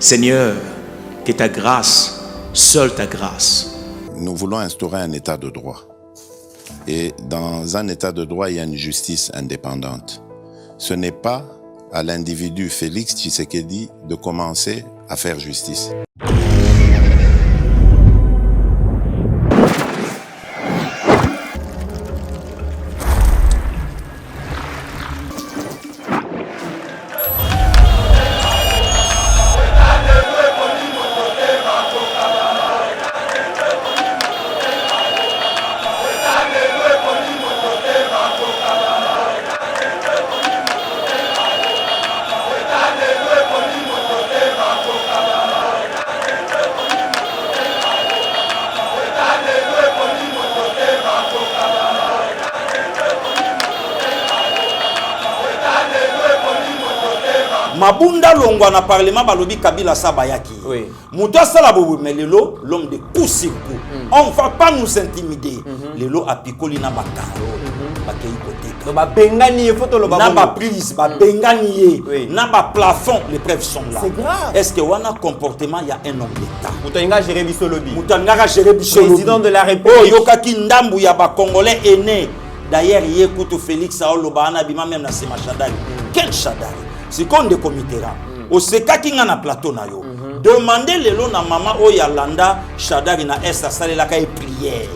Seigneur, que ta grâce, seule ta grâce. Nous voulons instaurer un état de droit. Et dans un état de droit, il y a une justice indépendante. Ce n'est pas à l'individu Félix Tshisekedi de commencer à faire justice. Mabunda longwa na parlement balobi Kabila Sabayaki. Oui. Mouta Salabou, mais lelo, l'homme de coup sur coup. On ne va pas nous intimider. Lelo a picoli na bakaro. Bakei hypothèque. Ba bengani photo lo ba. Na ba prise, ba bengani oui. Na ba plafond, les preuves sont là. C'est grave. Est-ce que wana comportement il y a un homme d'État? Moutenga géré bisolobi. Moutenga géré bisolobi. Président de la République. Oh yokaki ndambu ya ba Congolais aîné. D'ailleurs, il écoute Félix Aolobana bima même na sema Shadari. Quel Shadari? C'est qu'on de comitera. Au seka kinga na plateau na yo. Demandez lelo na mama o yalanda Shadari na esa sale la kay prière.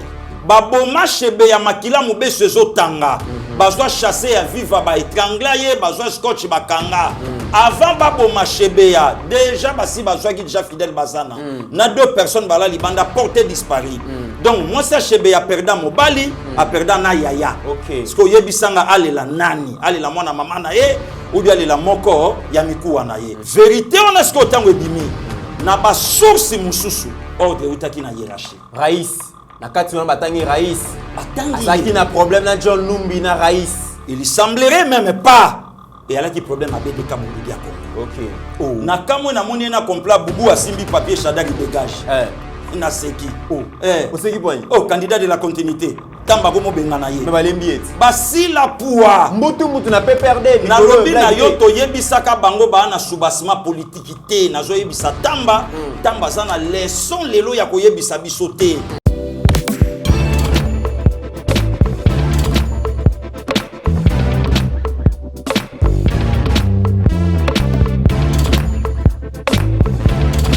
Baboma chebe ya makila mube sezo tanga. Bazwa chasser ya viva ba étrangler ye bazwa scotch bakanga. Avant baboma chebe ya déjà basi bazwa ki déjà fidèle bazana. Na deux personnes bala libanda porté disparu. Donc moi ça chebe ya perda mobali a perda na yaya. OK. Parce que yebisanga alela nani, alela mwana mama na ye. Ou bien les la moko ya miku wana ye. Vérité on a ce que tango ebimi na ba source mususu ordre utaki na hiérarchie. Raïs na kati wana batangi Raïs. Batangi. Azaki na problème na John Numbi na Raïs. Il semblerait même pas. Et alors qui problème a BDK Mobundi à Congo. OK. Oh. Na kamwe na moni na complot bubu asimbi papier Shadari dégage. Na seki. Oh. Oseki point. Oh candidat de la continuité. Tamba gomo bengana ye. Mais balembi et. Basi la poua. Mbutu na pe perdre. Na lobi na yo to yebisaka bango ba na soubassement politique te na zo yebisa tamba tamba za na leçon lelo ya ko yebisa biso te.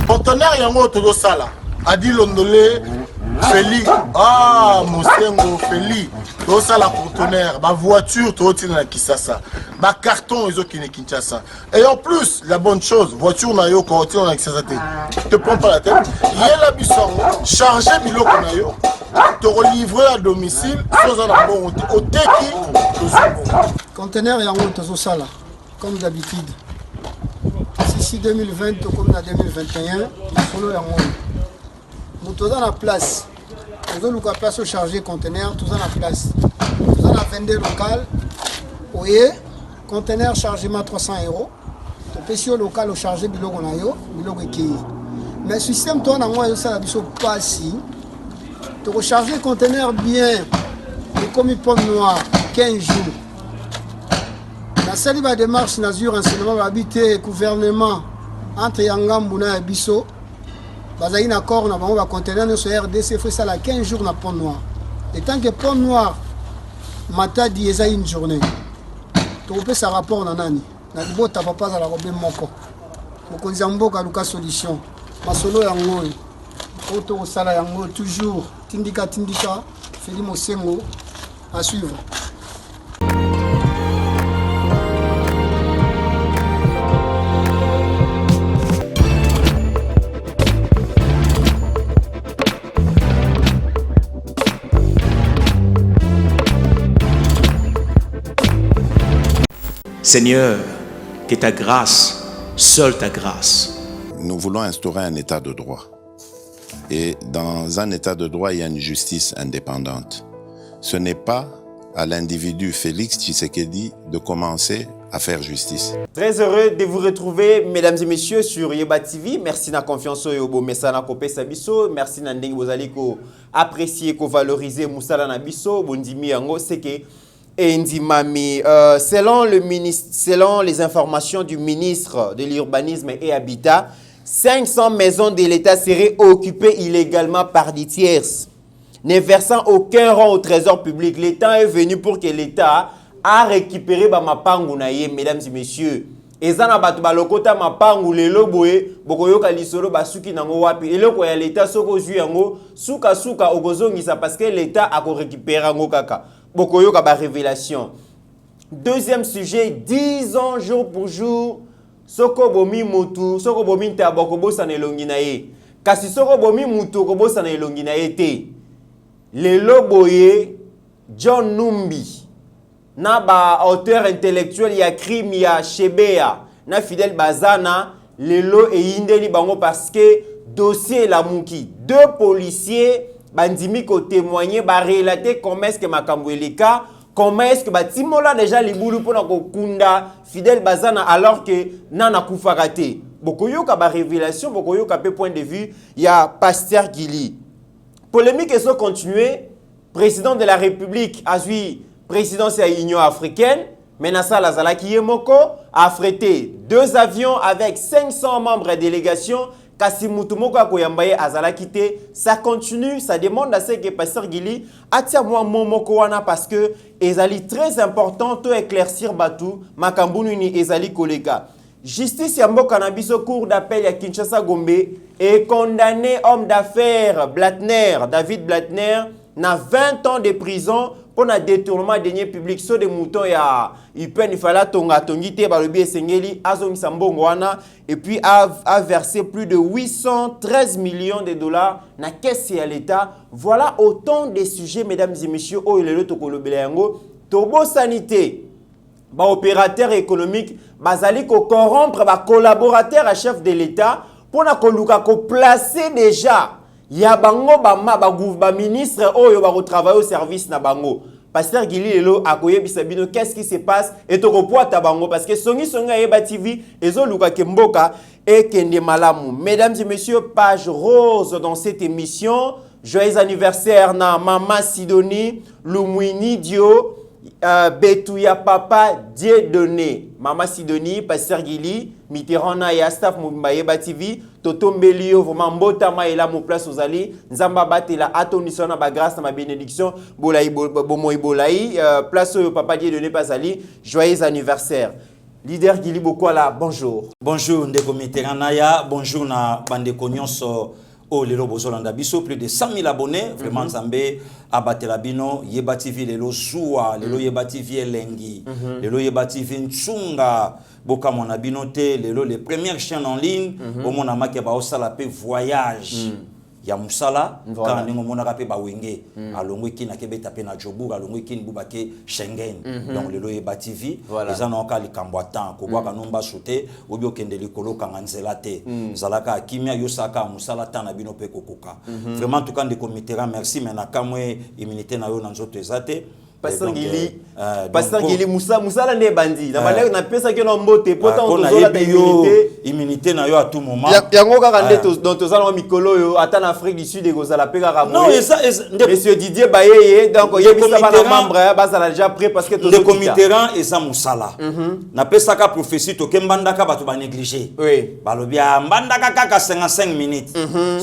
Conteneur yango todo sala. Adi londolé Feli, Mosengo, Feli, tout ça la conteneur, ma voiture, tout na Kisasa, ma carton, ils ont qui Kinshasa. Et en plus, la bonne chose, voiture na yo, quand on a Kisasa, te prends pas la tête, il y a la bisson, charger bilo qu'on a yo, te relivrer à domicile, sans un bon, au teki, conteneur yango tozo sala, comme d'habitude. Ici 2020, comme en 2021, solo yango. Nous sommes dans la place. Nous avons la place au chargé conteneur, tous dans la place. Nous avons la vendeur locale. Oui, conteneur chargement 300 €. Le PC local au chargé bilogo na yo, bilogo qui. Mais le système toi na moi ça la biso pas si. Tu recharger le conteneur bien. Et comme il pomme noir 15 jours. La seule démarche nazur renseignement habité gouvernement entre Yangambuna et Bisso. Bazali na accord na bango ba conteneur sur RDC fait ça la 15 jours na pont noir. Et tant que pont noir matadi eza une journée. To peut ça rapport na nani. Na bota papa za la robe moko. Mokonzi mboka luka solution. Masolo yango. Auto sala yango toujours tindika Feli Mosengo à suivre. Seigneur, que ta grâce, seule ta grâce. Nous voulons instaurer un état de droit. Et dans un état de droit, il y a une justice indépendante. Ce n'est pas à l'individu Félix Tshisekedi de commencer à faire justice. Très heureux de vous retrouver, mesdames et messieurs, sur Yeba TV. Merci de la confiance au Yobo Messana Kopé Sabiso. Merci Nandeng Bozali ko apprécier, ko valoriser Moussala Nabiso. Bondimi Yango, c'est que Ndimami, selon les informations du ministre de l'Urbanisme et Habitat, 500 maisons de l'État seraient occupées illégalement par des tierces, ne versant aucun rang au trésor public. Le temps est venu pour que l'État a récupéré ma pangu na ye, mesdames et messieurs. Ezana batu balokota mapangu lelo boye bokoyoka lisolo basuki nango wapi eloko ya l'État soko zui yango suka okozongisa parce que l'État a récupéré ngo kaka bokoyoka ba révélation. Deuxième sujet, 10 ans jour pour jour soko bomi mutu soko bomi nta bokobosa na elongi na ye kasi soko bomi mutu kobosa na elongi na ye te lelo boye John Numbi na ba auteur intellectuel ya crime ya Shebea na Fidel Bazana lelo e indeli bango parce que dossier la muki deux policiers bandimi ko témoigner ba relater comment est-ce que makambo eleka comment est-ce que batimola déjà libulu pona ko kunda Fidel Bazana alors que nana kufarate bokoyoka ba révélation bokoyoka pe point de vue ya Pasteur Gili polémique et so continuer président de la République azui présidence de l'Union africaine, Menassa Lazalaki Yemoko a affrété 2 avions avec 500 membres de délégation. Kasimutumoko Akoyambaye Azalakite, ça continue, ça demande à ce que Pasteur Gili attire moi Momoko wana parce que ezali très important to éclaircir Batou, Makambunu ni ezali kolega. Justice Yambo Cannabis au cours d'appel à Kinshasa Gombe est condamné homme d'affaires David Blattner, na 20 ans de prison pour un détournement de deniers publics sur des moutons ya ipen ifala tonga tongite balobi esengeli azongi sambongo wana et puis a versé plus de 813 millions de dollars na caisse à l'État. Voilà autant de sujets mesdames et messieurs o lelo tokolobela yango tobo sanité ba opérateur économique bazali ko corrompre ba collaborateur à chef de l'État pour na koluka ko placer déjà ya bango ba ministre oyo ba travailler au service na bango. Pasteur Gili lelo akoye bisabino qu'est-ce qui se passe et to repoata bango parce que songa Yeba TV ezo luka kemboka et kende malamu. Mesdames et messieurs, page rose dans cette émission. Joyeux anniversaire na Mama Sidonie Lumwini Dio Betouya Papa Dieu donné. Mama Sidonie, Pasteur Gili, Mitterrand na ya staff Mumba Yeba TV, Toto Mbelio, vraiment mbota ma ela mo place aux ali, Nzamba batela atonisona ba grâce na ma bénédiction, bolai bomoy bolai, place au Papa Dieu donné pas ali, joyeux anniversaire. Leader Gili Bokwala, bonjour. Bonjour Ndeko Mitterrand naya, bonjour na bandeko nyonso. Oh, lelo bozolanda biso plus de 100 000 abonnés vraiment Nzambe abatela bino Yeba TV lelo zuwa lelo Yeba TV elengi lelo Yeba TV nchunga boka mona bino te lelo les premières chaînes en ligne au mona make ba osala pe voyage ya musala kana ningo mona ka pe ba wenge alongwe kina kebeta pe na Joburg alongwe kini bubake Schengen donc lelo Yeba TV eza na ka likambo atan ko bwa kanomba sote obi okende likolo kanga nzela te zalaka kimia yosaka musala tana bino pe kokoka vraiment tout kan de Mitterrand merci mais na kamwe immunité na yo na nzoto ezate Pasteur Gili Musala ne bandi na balek na pesa ke no mbote pota on tozola ta immunité na yo à tout moment yango kaka ndeto dans tozala mikolo yo ata na Afrique du Sud ekozala pe kaka non monsieur Didier Bayeye donc yebisa ba membre bazala déjà prêt parce que Ndeko Mitterrand eza musala na pesa ka prophétie to kembandaka bato ba négliger oui balobi mbandaka kaka 55 minutes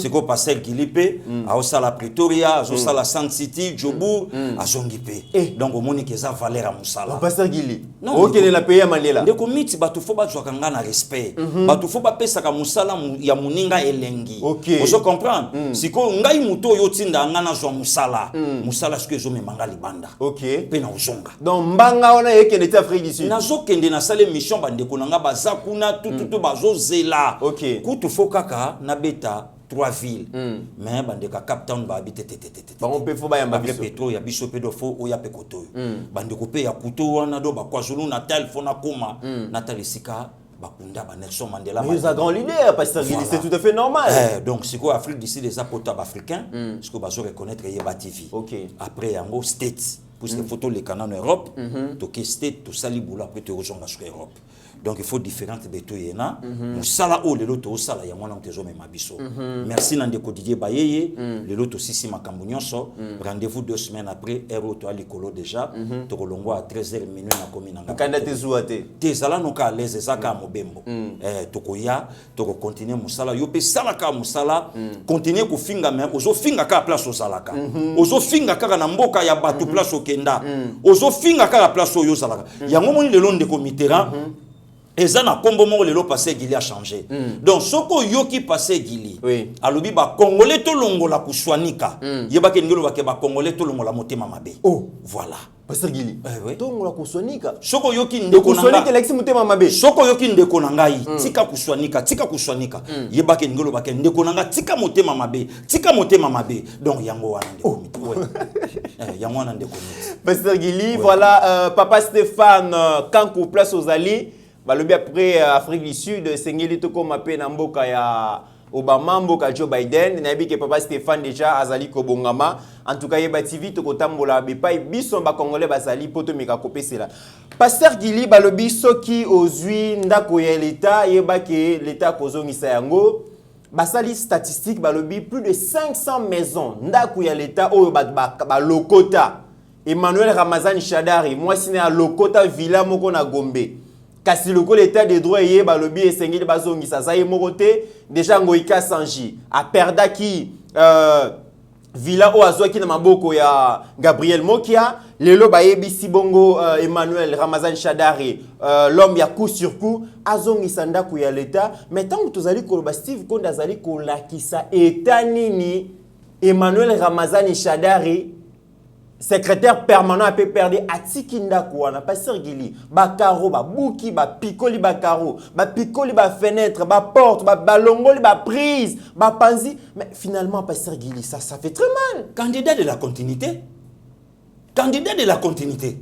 siko Pasteur Gili pe a osala Pretoria azosala Sun City Joburg azongipe donc omoni que ça valeur à musala Pasteur Gili OK la payer malela ndeko miti bato fo ba zwaka ngana respect bato fo ba pesa ka musala ya muninga elengi vous comprendre siko ngai muto yo tinda ngana zwa musala musala ce que zo memanga libanda pe na uzonga donc mbanga ona yekende ta Afrique du Sud na zo kende na sale mission bandeko nanga bazakuna tout bazo zela kutu fo kaka na beta 3 villes mais bandeka Cape Town ba habiter on peut faut ba yamba biso ya biso pedo fo o ya pekoto bandeko pe ya kuto wana do ba KwaZulu Natal fo na koma Natal sika bakunda ba Nelson Mandela mais un grand leader Pasteur Gili c'est tout à fait normal donc siko Afrique d'ici les apôtres africains siko bazo reconnaître Yeba TV après yango States pour ces photos les canaux en Europe to que state to salibula après te rejoindre sur Europe Donc il faut différentes betoyena. Musala o le loto sala ya mwana mtezo me mabiso. Merci Nandeko Didier Bayeye, le loto sisi makambu nyonso. Rendez-vous 2 semaines après Ero to alikolo déjà. To kolongo à 13h minuit na komina ngaka. Kanda te zuate. Te sala no ka leze zaka mobembo. To koya to ko continuer musala yo pe sala ka musala continuer ko finga mais ozo finga ka place osalaka. Ozo finga ka na mboka ya batu place okenda. Ozo finga ka place oyo salaka. Yango moni le long de Mitterrand. Et ça n'a combo mo lelo passé Gili a changé. Donc soko yoki passé Gili. Oui. Alobi ba congolais to longo la kuswanika. Yeba ke ngelo ba ke ba congolais to longo la motema mabe. Oh, voilà. Pasteur Gili. Oui. To ngola kuswanika. Soko yoki ndeko kuswanika nanga. lexi motema mabe. Soko yoki ndeko nanga tika kuswanika. Yeba ke ngelo ba ke ndeko nanga tika motema mabe. Tika motema mabe. Donc yango wana ndeko. Yango wana ndeko. Pasteur Gili, voilà papa Stéphane Kankou place aux alliés. Balobi après Afrique du Sud, Sengeli toko mape na mboka ya Obama, mboka Joe Biden, nabi ke papa Stéphane déjà azali ko bongama. En tout cas, Yeba TV toko tambola bepai biso ba congolais bazali poto meka kopesela. Pasteur Gili balobi soki ozui ndako ya l'état, yeba ke l'état kozongisa yango. Basali statistique balobi plus de 500 maisons ndako ya l'état oyo ba lokota. Emmanuel Ramazani Shadari, moi sine a lokota villa moko na Gombe. Kasi loko l'état des droits yé balobi esengeli bazongisa zaye morote déjà ngoika sanji a perda ki villa o azwaki na maboko ya Gabriel Mokia lelo bayebisi bongo Emmanuel Ramazan Shadari l'homme ya coup sur coup azongisa ndako ya l'état mais tant que tozali koloba Steve Konda azali kolakisa état nini Emmanuel Ramazan Shadari secrétaire permanent a pu perdre atikinda kouana pasteur Gili ba caro ba bouki ba picoli ba caro ba picoli ba fenêtre ba porte ba balongoli ba prise ba panzi mais finalement pasteur Gili ça fait très mal. Candidat de la continuité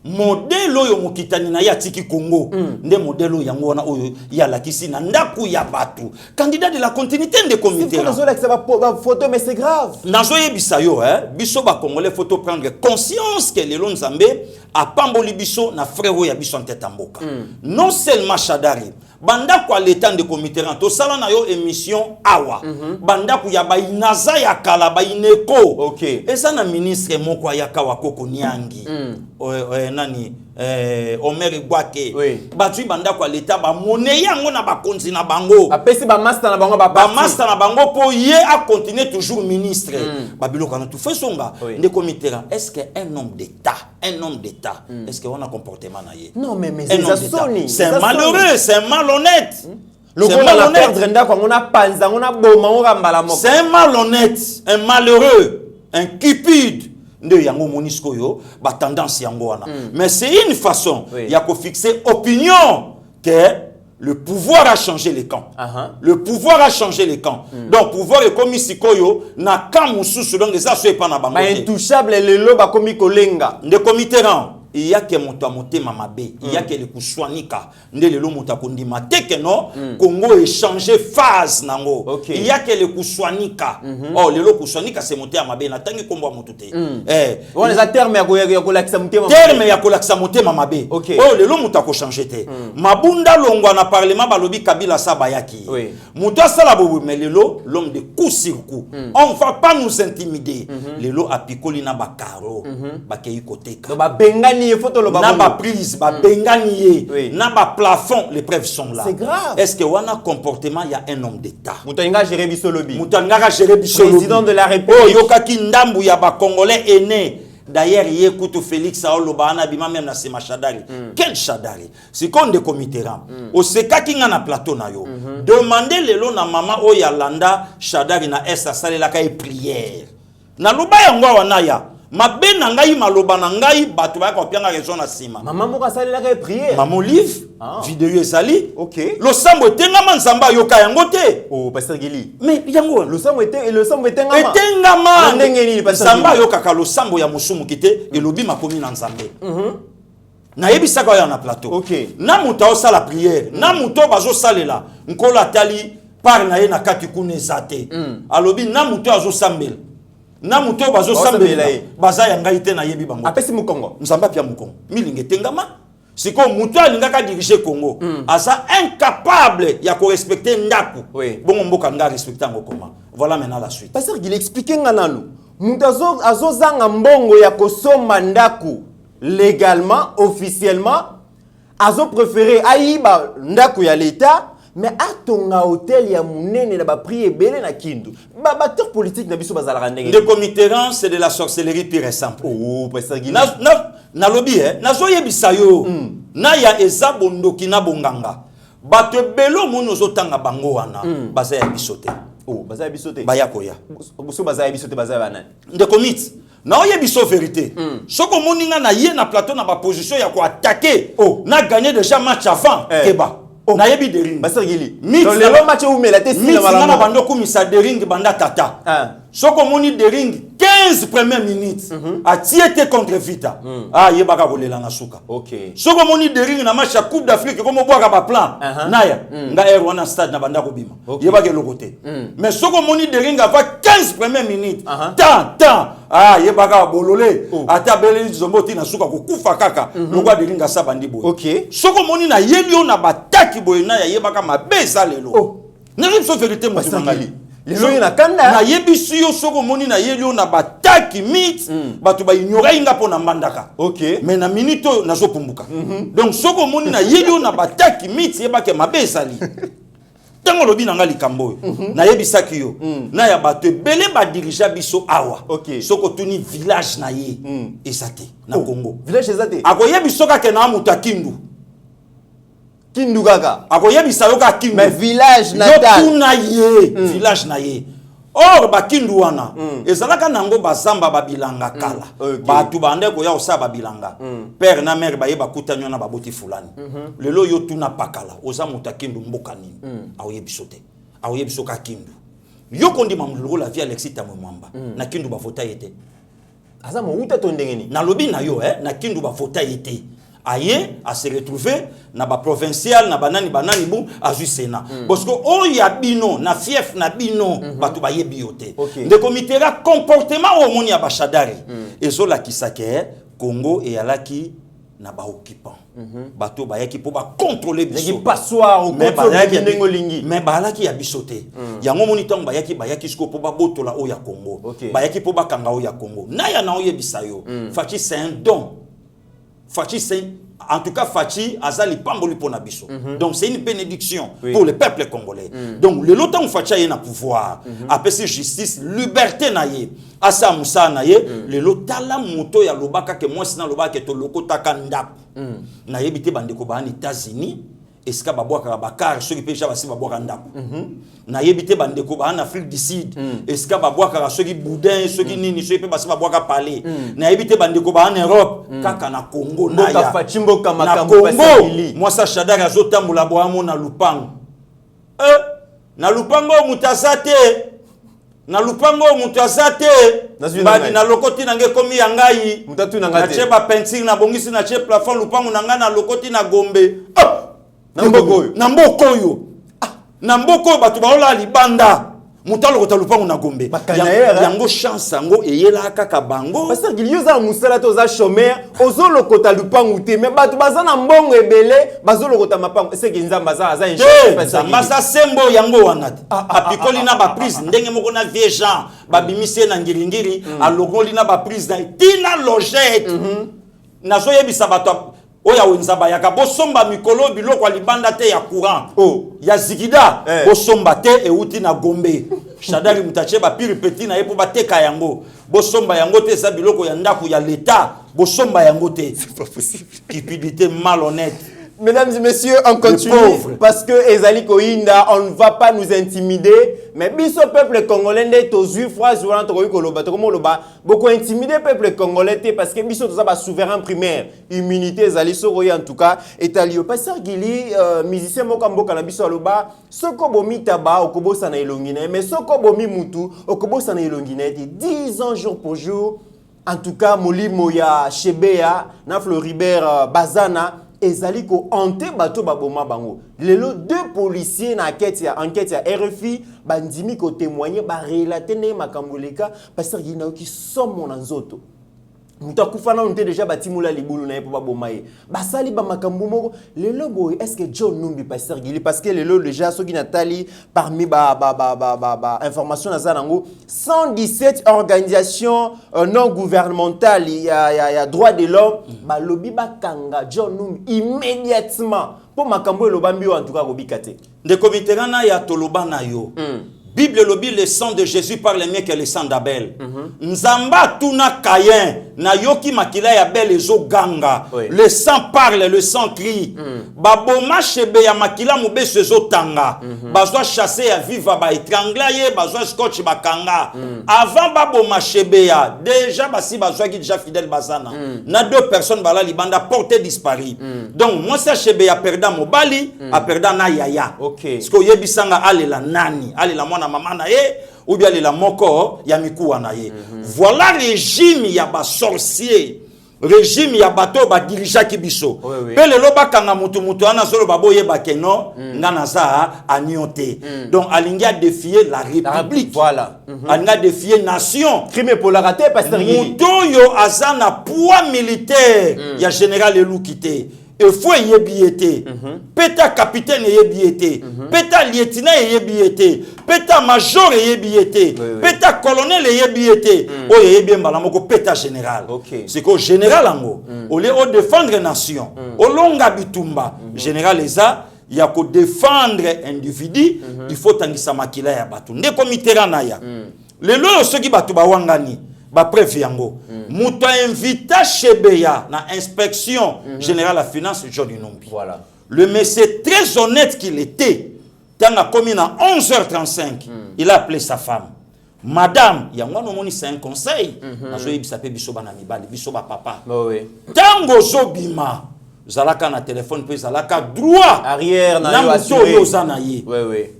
modèle oyo mokitani na ya tiki Congo nde modèle yango wana oyo ya lakisi na ndaku ya batu candidat de la continuité de comité là ba photo mais c'est grave nazo yebisa yo biso ba congolais faut prendre conscience que lelo nzambe a pamboli biso na frère ya biso en tête mboka non seulement Shadari banda kwa l'état de comité to sala na yo émission awa banda ku ya bainaza ya kala baineko OK eza na ministre moko ya kawa koko niangi nani Omer Igwake batu banda kwa l'état ba monnaie yango na bakonzi na bango apesi ba master na bango ba master na bango po ye a continuer toujours ministre babiloko na tout fait songa de comité est-ce que un homme d'état est-ce que on a comportement na ye non mais c'est malheureux c'est malhonnête c'est un malhonnête un malheureux un cupide de yango monisco yo ba tendance yango wana mais c'est une façon ya ko fixer opinion que le pouvoir a changé les camps le pouvoir a changé les camps donc pouvoir est comme sikoyo na kamusu donc ça soit pas na bango intouchable lelo ba komi kolenga de comité rang il y a que monta motema mabe il y a que le kuswanika ndele lo monta kondima teke no Congo échanger phase nango il y a que le kuswanika oh le lo kuswanika c'est monter mabe na tangi kombo motuté on les a terme ya ko lakisa motema terme ya ko lakisa motema mabe oh le lo monta ko changer te mabunda longwa na parlement balobi Kabila sabayaki muto sala bobu mais lelo l'homme de coup sur coup on va pas nous intimider lelo apikoli na bakaro bakei koteka ba benga na ba prise ba bengani na ba plafond les preuves sont là c'est grave est-ce que wana comportement il y a un homme d'état Mutanga gérer biso lobby président de la République yokaki ndambu ya ba congolais aîné d'ailleurs yekutu Félix Aolobana bima même na Sema Shadari quel Shadari c'est comme de comité ram au sekaki nga na plateau na yo demander lelo na mama o ya landa Shadari na esa salela ka prière na loba yango wana ya mabe na ngai maloba na ngai batu ba ko pianga raison na sima maman moko salela ka prière maman livre vidéo ezali OK lo sambo etengama nzamba yoka yango te oh pasteur Gili mais yango lo sambo etengama etengama ndenge nini pasteur nzamba yoka ka lo sambo ya musumu kite elobi makomi na nzambe na yebisaka ya na plateau OK na muta o sala prière na muto bazo salela nkola tali par na ye na kati kuna ezate alobi na muto azo sambela na muto bazo sambela baza ya ngai te na yebi bango apesi mukongo nzamba pia mukongo milinge tengama Si comme mutu alingaka diriger Congo, asa incapable ya ko respecter ndaku. Oui. Bon mboka nga respecter ngo comment. Voilà maintenant la suite. Pasteur qu'il explique ngananu. Mutu azozanga mbongo ya kosomba ndaku légalement, officiellement, azo préféré ayiba ndaku ya l'état. Mais atonga hôtel ya munene na ba prix ebele na kindu. Ba acteur politique na biso bazala ndenge. Le comité c'est de la sorcellerie pure et simple. Oh, pasteur Guy. Na lobby na zo yebisa yo. Na ya eza bondoki na bonganga. Bato belo mono zotanga bango wana. Baza ya bisote. Oh, baza ya bisote. Baya koya. Boso baza ya bisote baza banani. De commit. Na oyebiso vérité. Soko moninga na ye na plateau na ba position ya ko attaquer. Oh, na gagné déjà match avant Keba. Na yebi de ring. Pasteur Gili. Dans le match où mais la tête si na bando kumisa de ring banda tata. Soko moni de ring 15 premières minutes. A tiete contre Vita. Ah yebaka kolela na suka. OK. Soko moni de ring na match ya Coupe d'Afrique comme boaka ba plan. Naya nga wana stade na banda ko bima. Yebaka le côté. Mais soko moni de ring avant 15 premières minutes. Tant ah yebaka bololé ata beleli zomboti na suka ko kufa kaka. Lokwa de ring sa bandi boy. OK. Soko moni na yelio na bataki boy na yebaka mabeza lelo. N'arrive sur vérité mo Pasteur Lelo na kanda na yebisi yo soko moni na yelio na bataki mit batu ba ignora inga pona mandaka. OK. Mais na minute na zo pumbuka. Donc soko moni na yelio na bataki mit yebaka mabeza li. Tango lobi na ngali kambo na yebisaki yo na ya bato belé ba dirija biso awa. OK. Soko tuni village na ye esate na Congo. Village ezate. Ako yebiso ka ke na mutakindu. Kindu kaka. Ako yebisa yo ka kindu. Mais village natal. Yo tuna ye village na ye. Or ba kindu wana ezalaka nango bazamba babilanga kala. Batu bande ko ya osa babilanga. Père na mère ba ye bakutanywa na baboti fulani. Lelo yo tuna pakala oza mutakindu mboka nini. Awo yebisote. Awo yebiso ka kindu. Yo kondi mamuloko la vie Alexis Tamwamba. Na kindu ba vota yete. Aza mo uta to ndenge ni. Na lobi na yo na kindu ba vota yete. Aye à se retrouver na ba provincial na banani bu a ju Sénat parce que o ya bino na fief na bino batu ba yebi yote de comité ra comportement au moni ya bashadari ezo la kisake Congo et alaki na ba occupant bato ba yaki po ba contrôler biso qui passoir au contrôle mais ba alaki ya bisote yango moni tong ba yaki sko po ba botola o ya Congo ba yaki po ba kanga o ya Congo na ya na o yebisa yo fachi c'est un don. Fachi, en tout cas, Fachi, Azali Pamboli pour Nabiso. Donc, c'est une bénédiction pour le peuple congolais. Donc, le longtemps où Fachi a un pouvoir, après c'est justice, liberté naye, Asa Moussa naye, le lotala moto ya lobaka que moi, c'est dans lobaka que to loko takandap. Naye bité bandeko ba en États-Unis. Est-ce que baboaka bakar ceux qui pêchent basi baboaka ndako na yebite bandeko ba en Afrique du Sud est-ce que baboaka ceux qui boudin ceux qui nini ceux qui basi baboaka parler na yebite bandeko ba en Europe kaka na Congo na ya na Congo moi ça Shadari azotambola boamo na lupango na lupango mutazate na lupango mutazate badi na lokoti nange komi yangai mutatu nangate na cheba peinture na bongisi na che plafond lupango nanga na lokoti na gombe na mboko batu baola libanda mutalo kota lupango na gombe yango chance yango eyela kaka bango parce que il y a musala to za chômeur ozolo kota lupango te mais batu bazana mbongo ebele bazolo kota mapango c'est que nzamba za za nzamba sembo yango wana apikoli na ba prise ndenge moko na vieux Jean babimise na ngiringiri alogoli na ba prise na tina logette nazo yebisa batu oya wenzaba yaka bosomba mikolo biloko alibanda te ya courant ya zigida bosomba te euti na gombe Shadari mutache ba pire petit na yepo bateka yango bosomba yango te sa biloko ya ndaku ya l'état bosomba yango te c'est pas possible cupidité malhonnête. Mesdames et messieurs, on continue parce que Ezali Koinda, on ne va pas nous intimider. Mais biso peuple congolais est aux juifs, beaucoup intimidé peuple congolais parce que biso tout souverain primaire, immunité Ezali Soroy en tout cas. Et talio pasteur Gili, musicien mokambo kanabiso aloba, soko bomi taba okobo sana ilongine, mais soko bomi mutu okobo sana ilongine 10 ans jour pour jour. En tout cas, molimo ya Chebea, na Floribert Bazana. Ezali ko hanté bato baboma bango. Lelo deux policiers na enquête ya RFI bandimi ko témoigner ba relater ne makamboleka parce qu'il y a qui somme mon nzoto. mutakufana on était déjà batimula libulu na yepo babomaye basali ba makambo moko le lobo est-ce que John Numbi pasteur Gili parce que le lobo déjà soki natali parmi information na zanango 117 organisations non gouvernementales il y a droit de l'homme ba lobi bakanga John Numbi immédiatement pour makambo lobambi en tout cas robikate de comiterana ya toloba na yo Bible lobi le sang de Jésus parle mieux que le sang d'Abel. Nzamba tuna Caïn na yoki makila ya Abel ezo ganga. Le sang parle, le sang crie. Baboma chebe ya makila mube sezo tanga. Bazwa chasser ya viva ba étrangla ye, bazwa scotch bakanga. Avant baboma chebe ya déjà basi bazwa ki déjà fidèle bazana. Na deux personnes bala libanda porté disparu. Donc moi ça chebe ya perda mobali, a perda na yaya. OK. Parce que yebisanga alela nani, alela mwana mama na ye ou bien alela moko ya mikuwa na ye. Voilà régime ya ba sorcier. Régime ya bato ba dirija kibiso. Pe lelo bakanga mutu ana solo baboye bakeno ngana za aniote. Donc alinga défier la république. Voilà. Alinga défier nation. Crime pour la rater pasteur Gili. Muto yo azana poids militaire ya général Elukité. Il faut y être. Peta capitaine y être. Peta lieutenant y être. Peta major y être. Peta colonel y être. Oh y bien balamoko peta général. C'est que général ango. Au lieu de défendre nation. Au longa bitumba. Général eza ya ko défendre individu. Il faut tangisa makila ya batu. Ne komitera na ya. Le lo ceux qui batu ba wangani. Ba prévu yango muto invita Chebeya na inspection générale à finance John Numbi. Voilà. Le monsieur très honnête qu'il était tant a commis à 11h35 il a appelé sa femme madame yango no moni c'est un conseil nazo yebisa pe biso bana mibali biso ba papa tango zobima zalaka na téléphone pe zalaka droit arrière na yo assuré oui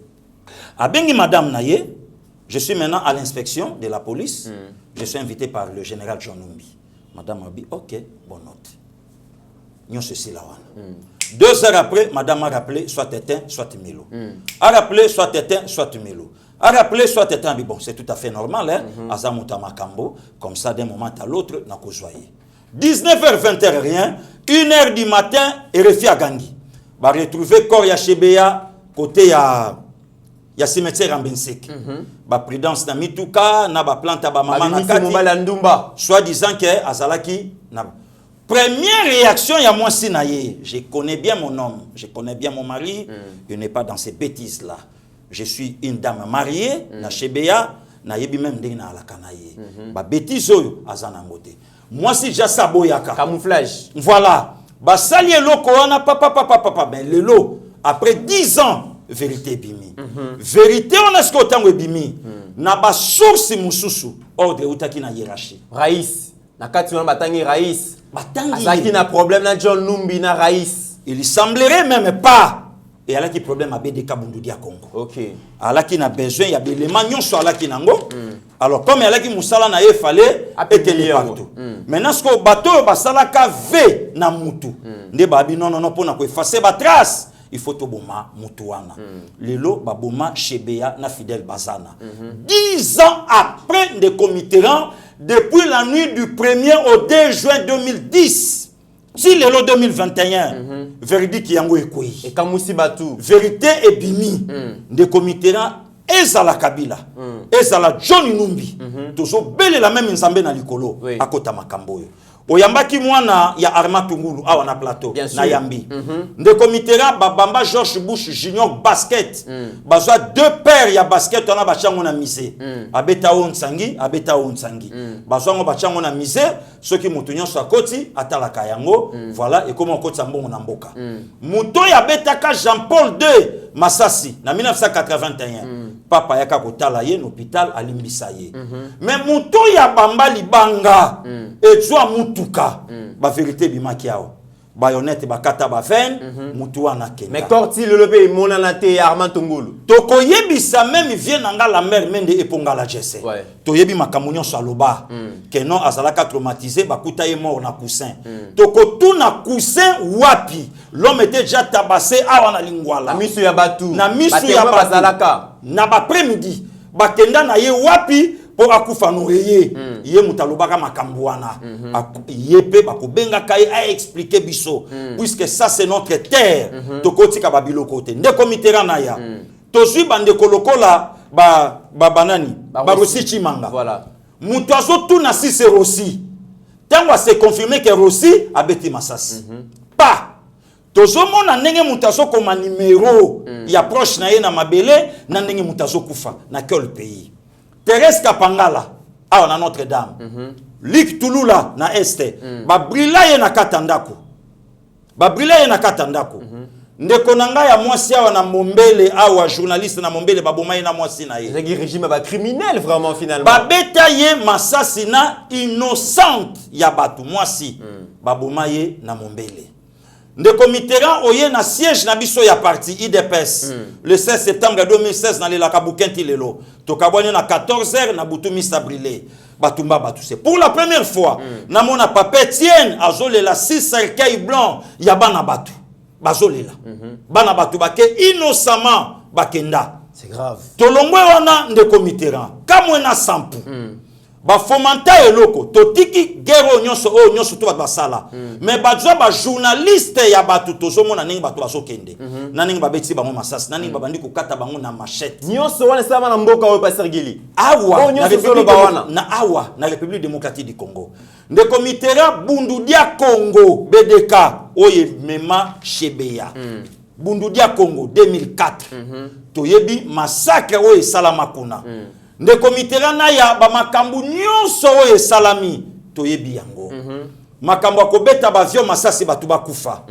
abengi madame na ye. Je suis maintenant à l'inspection de la police. Je suis invité par le général John Numbi. Madame m'a dit, ok, bonne note. Nous ceci là. 2 heures après, madame a rappelé, soit éteint, soit Milo. A rappelé, soit éteint, soit Milo. A rappelé, soit éteint, bon, c'est tout à fait normal, hein. Azamuta Makambo, comme ça, d'un moment à l'autre, n'a qu'au joyer. 19h, 20h, rien. 1h du matin, et refi à Gangi. Va retrouver corps Yachebea, côté à. Il y a cimetière en Bensek. Ba prudence na mituka na ba planta ba mama na kati. Soit disant que azalaki na première réaction il y a moi sinaye. Je connais bien mon homme, je connais bien mon mari, je n'ai pas dans ces bêtises là. Je suis une dame mariée na Chebeya na yebi même ndenge na la kanaye. Ba bêtise oyo azana ngote. Moi si ja saboyaka camouflage. Voilà. Ba sali eloko wana papa ben lelo après 10 ans vérité bimi. Vérité on a ce que tango bimi. Na ba source mususu ordre utaki na hiérarchie. Raïs. Na kati na batangi Raïs. Batangi. Azaki na problème na John Numbi na Raïs. Il semblerait même pas. Et elle a qui problème à BDK Bundudia Congo. OK. Elle a qui n'a besoin il y a des éléments nyon sur la qui nango. Alors comme elle a qui musala na ye fallait être partout. Maintenant ce que bateau basalaka v na mutu. Nde babi non pour na ko effacer ba trace. Il faut toboma mutuana. Lelo baboma Chebeya na fidèle bazana. 10 ans après de Comiteran, depuis la nuit du 1er au 2 juin 2010. Si lelo 2021, vérité qui yango ekoi. Et kamusi batu. Vérité et bimi de Comiteran ezala Kabila. Ezala John Numbi. Toujours belle la même nzambe na likolo akota makambo yo. Oyambaki mwana ya Arma Tungulu awa na plateau na Yambi. De Comiteran babamba George Bush Junior basket. Bazwa 2 paires ya basket on a bachango na mise. Abeta onsangi, abeta onsangi. Bazwa ngo bachango na mise, soki mutu nyonso akoti atala kayango, voilà et comment okoti mbongo na mboka. Muto ya betaka Jean-Paul II Masasi na 1981. Papa yaka kotala ye l'hôpital alimbisa ye. Mais muto ya bamba libanga ezwa mutuka ba vérité bimaki yao. Bayonete bakata ba veine mutu wana kenda. Mais Corti le lobé monana te Armand Tungulu. Toko yebisa même vient nanga la mère mende eponga la jesse. To yebi makamunyo saloba. Que non azalaka traumatisé bakuta ye mort na coussin. Toko tout na coussin wapi. L'homme était déjà tabassé awa na lingwala. Na misu ya batu. Na misu ya bazalaka. Na ba après-midi bakenda na ye wapi po akufa no ye ye mutalobaka makambo wana ye pe bakobenga kai a expliquer biso puisque ça c'est notre terre tokotika babilo côté ndeko Mitterrand na ya tozwi bande kolokola ba banani ba Rossi Chimanga voilà muto azotuna si c'est Rossi tango c'est confirmé que Rossi abeti Masasi pas tozomona ndenge muto azokoma numéro ya proche na ye na mabele na ndenge muto azokufa na quel pays. Thérèse Kapangala awa na Notre-Dame Lik Touloula na Este ba brila ye na katandako ndeko nanga ya mwasi awa na Mombele awa journaliste na Mombele baboma ye na mwasi na ye c'est un régime ba criminel vraiment finalement babeta ye Masasi na innocente ya batu mwasi baboma ye na Mombele. Ndeko Mitterrand oye na siège na biso ya parti IDPS le 16 septembre 2016 na lelaka Bukenti lelo tokabwani na 14h na Butumi Sabrile batumba batu c'est pour la première fois na mona papa Etienne azolela 6 cercueils blancs ya bana batu bazolela bana batu bake innocemment bakenda c'est grave tolongwe wana Ndeko Mitterrand kamwe na sampu ba fomenta eloko totiki guerre nyonso to basala mais bazwa ba journaliste ya batu tozomona ningi batu basokende na ningi babeti bango Masasi na ningi babandi kokata bango na machette nyonso wana sama na mboka oyo Pasteur Gili awa na na République démocratique du Congo Ndeko Mitterrand bundudia Congo BDK oye mema Shebeya bundudia Congo 2004 toyebi massacre oye salama kuna Ndeko Mitterrand na ya ba makambu nyonso oyo salami toyebi yango makambu akobeta ba vio Masasi batu bakufa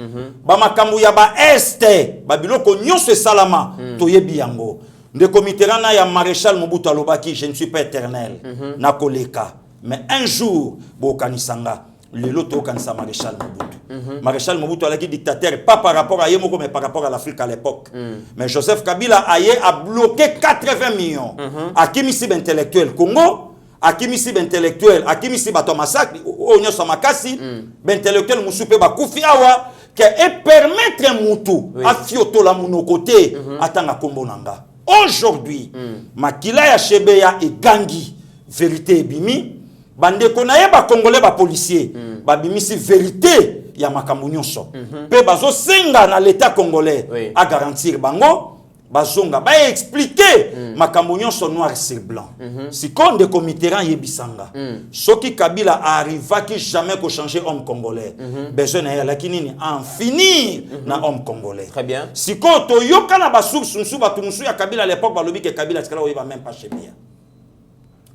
ba makambu ya ba este ba biloko nyonso salama toyebi yango Ndeko Mitterrand na ya maréchal Mobutu alobaki je ne suis pas éternel na koleka mais un jour bo kanisanga lelo to kanisa maréchal Mobutu maréchal Mobutu alaki dictateur pas par rapport à Yemoko mais par rapport à l'Afrique à l'époque mais Joseph Kabila a bloqué 80 millions akimisi intellectuel Congo akimisi intellectuel akimisi bato massacre onyo sa makasi intellectuel musupe ba kufi awa que et permettre mutu a fioto la monokoté atanga kombo nanga aujourd'hui makila ya Shebeya et Gangi vérité ebimi bandeko na ye ba congolais ba policier ba bimisi vérité ya makambo nyonso pe bazo senga na l'état congolais a garantir bango bazonga ba expliquer makambo nyonso noir sur blanc si Ndeko Mitterrand yebisanga soki Kabila arriva qui jamais ko changer homme congolais besoin na la kinini en finir na homme congolais très bien si ko to yoka na ba source nsu ba tunsu ya Kabila à l'époque ba lobi que Kabila tikala oyeba même pas chez bien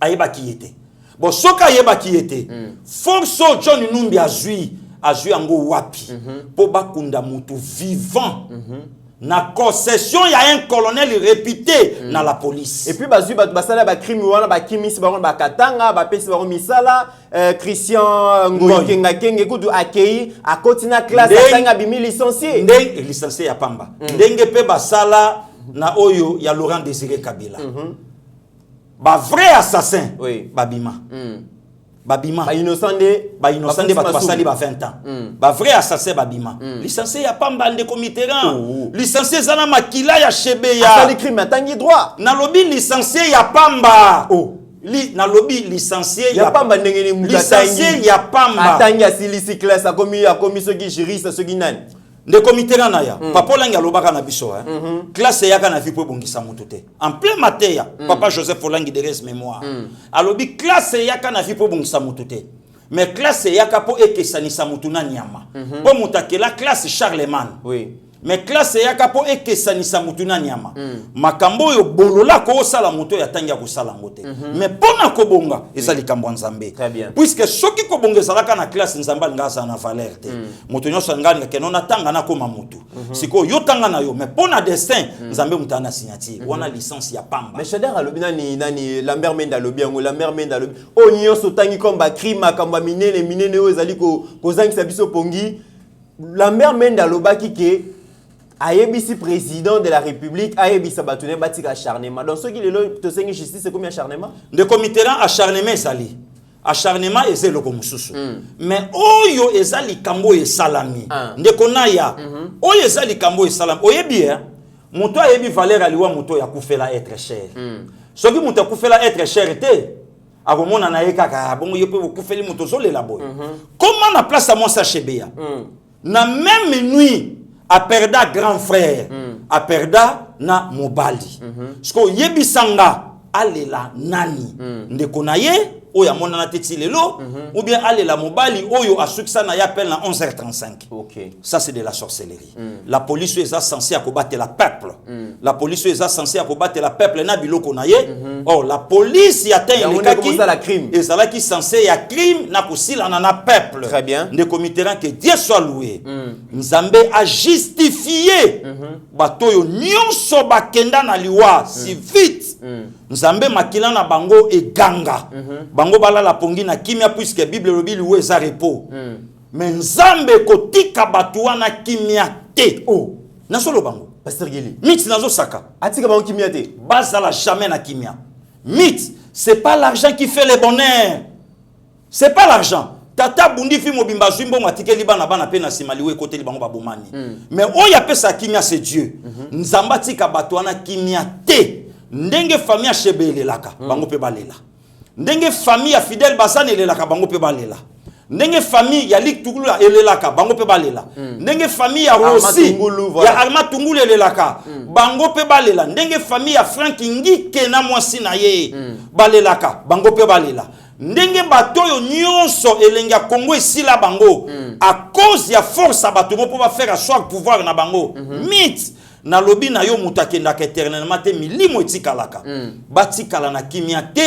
ayeba qui était bon soka yeba qui était force John Numbi azui ango wapi po bakunda mutu vivant na concession ya un colonel réputé na la police et puis bazui basala ba crime wana ba kimisi ba ba katanga ba pesi ba misala Christian Ngoyi Kenge kudu akei a continue classe atanga bimi licencié licencié ya pamba ndenge pe basala na oyo ya Laurent Désiré Kabila ba vrai assassin babima ba innocent de ba basali ba 20 ans ba vrai assassin babima licencié ya pamba Ndeko Mitterrand licencié zana makila ya Shebeya asali crime atangi droit na lobi licencié ya pamba na lobi licencié ya pamba ndenge ni licencié ya pamba atangi asilisi classe akomi soki juriste soki nani Ndeko Mitterrand na ya papa langi alobaka na biso classe yaka na vie po bongisa mutu te en plein mateya papa Joseph Olangi de res mémoire alobi classe yaka na vie po bongisa mutu te mais classe yaka po ekesanisa mutu na nyama po mutakela classe Charlemagne mais classe yaka po ekesanisa mutu na nyama makambo yo bolola ko sala mutu ya tangia ko sala ngote mais pona ko bonga eza likambo nzambe puisque soki ko bongeza laka na classe nzamba ngasa na valeur te mutu nyoso ngani ke nona tanga na koma mutu siko yo tanga na yo mais pona destin nzambe mutana signature wana licence ya pamba mais Shader alobi nani Lambert Mende alobi yango Lambert Mende alobi onyo so tangi komba crime makamba minene oyo ezali ko zangisa biso pongi Lambert Mende alobaki ke ayebisi président de la République ayebisa batune batika acharnement donc ce qui le to sengi justice c'est combien acharnement Ndeko Mitterrand acharnement ezali acharnement ezelo ko mususu mais oyo ezali kambo esalami ndeko naya oyo ezali kambo esalami oyebi moto ayebi valeur aliwa moto ya kufela être cher soki moto akufela être cher te akomona na ye kaka bongo yo pe okufeli moto zolela boye. Comment na place à moi ça Chebeya? Na même nuit a perda grand frère, a perda na mobali. Parce que yebisanga alela nani ndeko na ye oyo amona na teti lelo ou bien alela mobali oyo asukisa na appelle na 11h35. OK. Ça c'est de la sorcellerie. La police est censée combattre la peuple. La police est censée combattre la peuple na biloko na ye. Or la police y atteint le kaki la crime. Et ça là qui censé ya crime na kusila na peuple. Très bien. Ne comiterant que Dieu soit loué. Nzambe a justifié batoyo nyonso bakenda na liwa si vite. Nzambe makila na bango e ganga. Bango bala la pongi na kimia puisque Bible lobi loué za repos. Mais Nzambe kotika batuwa na kimia te. Oh, na solo bango. Pasteur Gili. Mythe nazo saka. Atika bango kimia te. Bazala jamais na kimia. Mythe, c'est pas l'argent qui fait le bonheur. C'est pas l'argent. Tata bundi fi mobimba zwimbo matike liba na bana pe na simaliwe kote libango babomani. Mais oya pe sa kimia c'est Dieu. Nzamba tika batuwa na kimia te. Ndenge famille a Chebele laka bango pe balela. Ndenge famille a Fidèle Bazane elelaka bango pe balela. Ndenge famille ya Lik Tungulu elelaka bango pe balela. Ndenge famille ya Rossi ya Arma Tungulu elelaka bango pe balela. Ndenge famille ya Frank Ngike na mwasi na ye balelaka bango pe balela. Ndenge batoyo nyonso elenga Congo esila bango à cause ya force bato mo po ba faire asseoir pouvoir na bango. Mythe na lobi na yo mutakenda éternellement te milimo etikalaka. Batikala na kimia te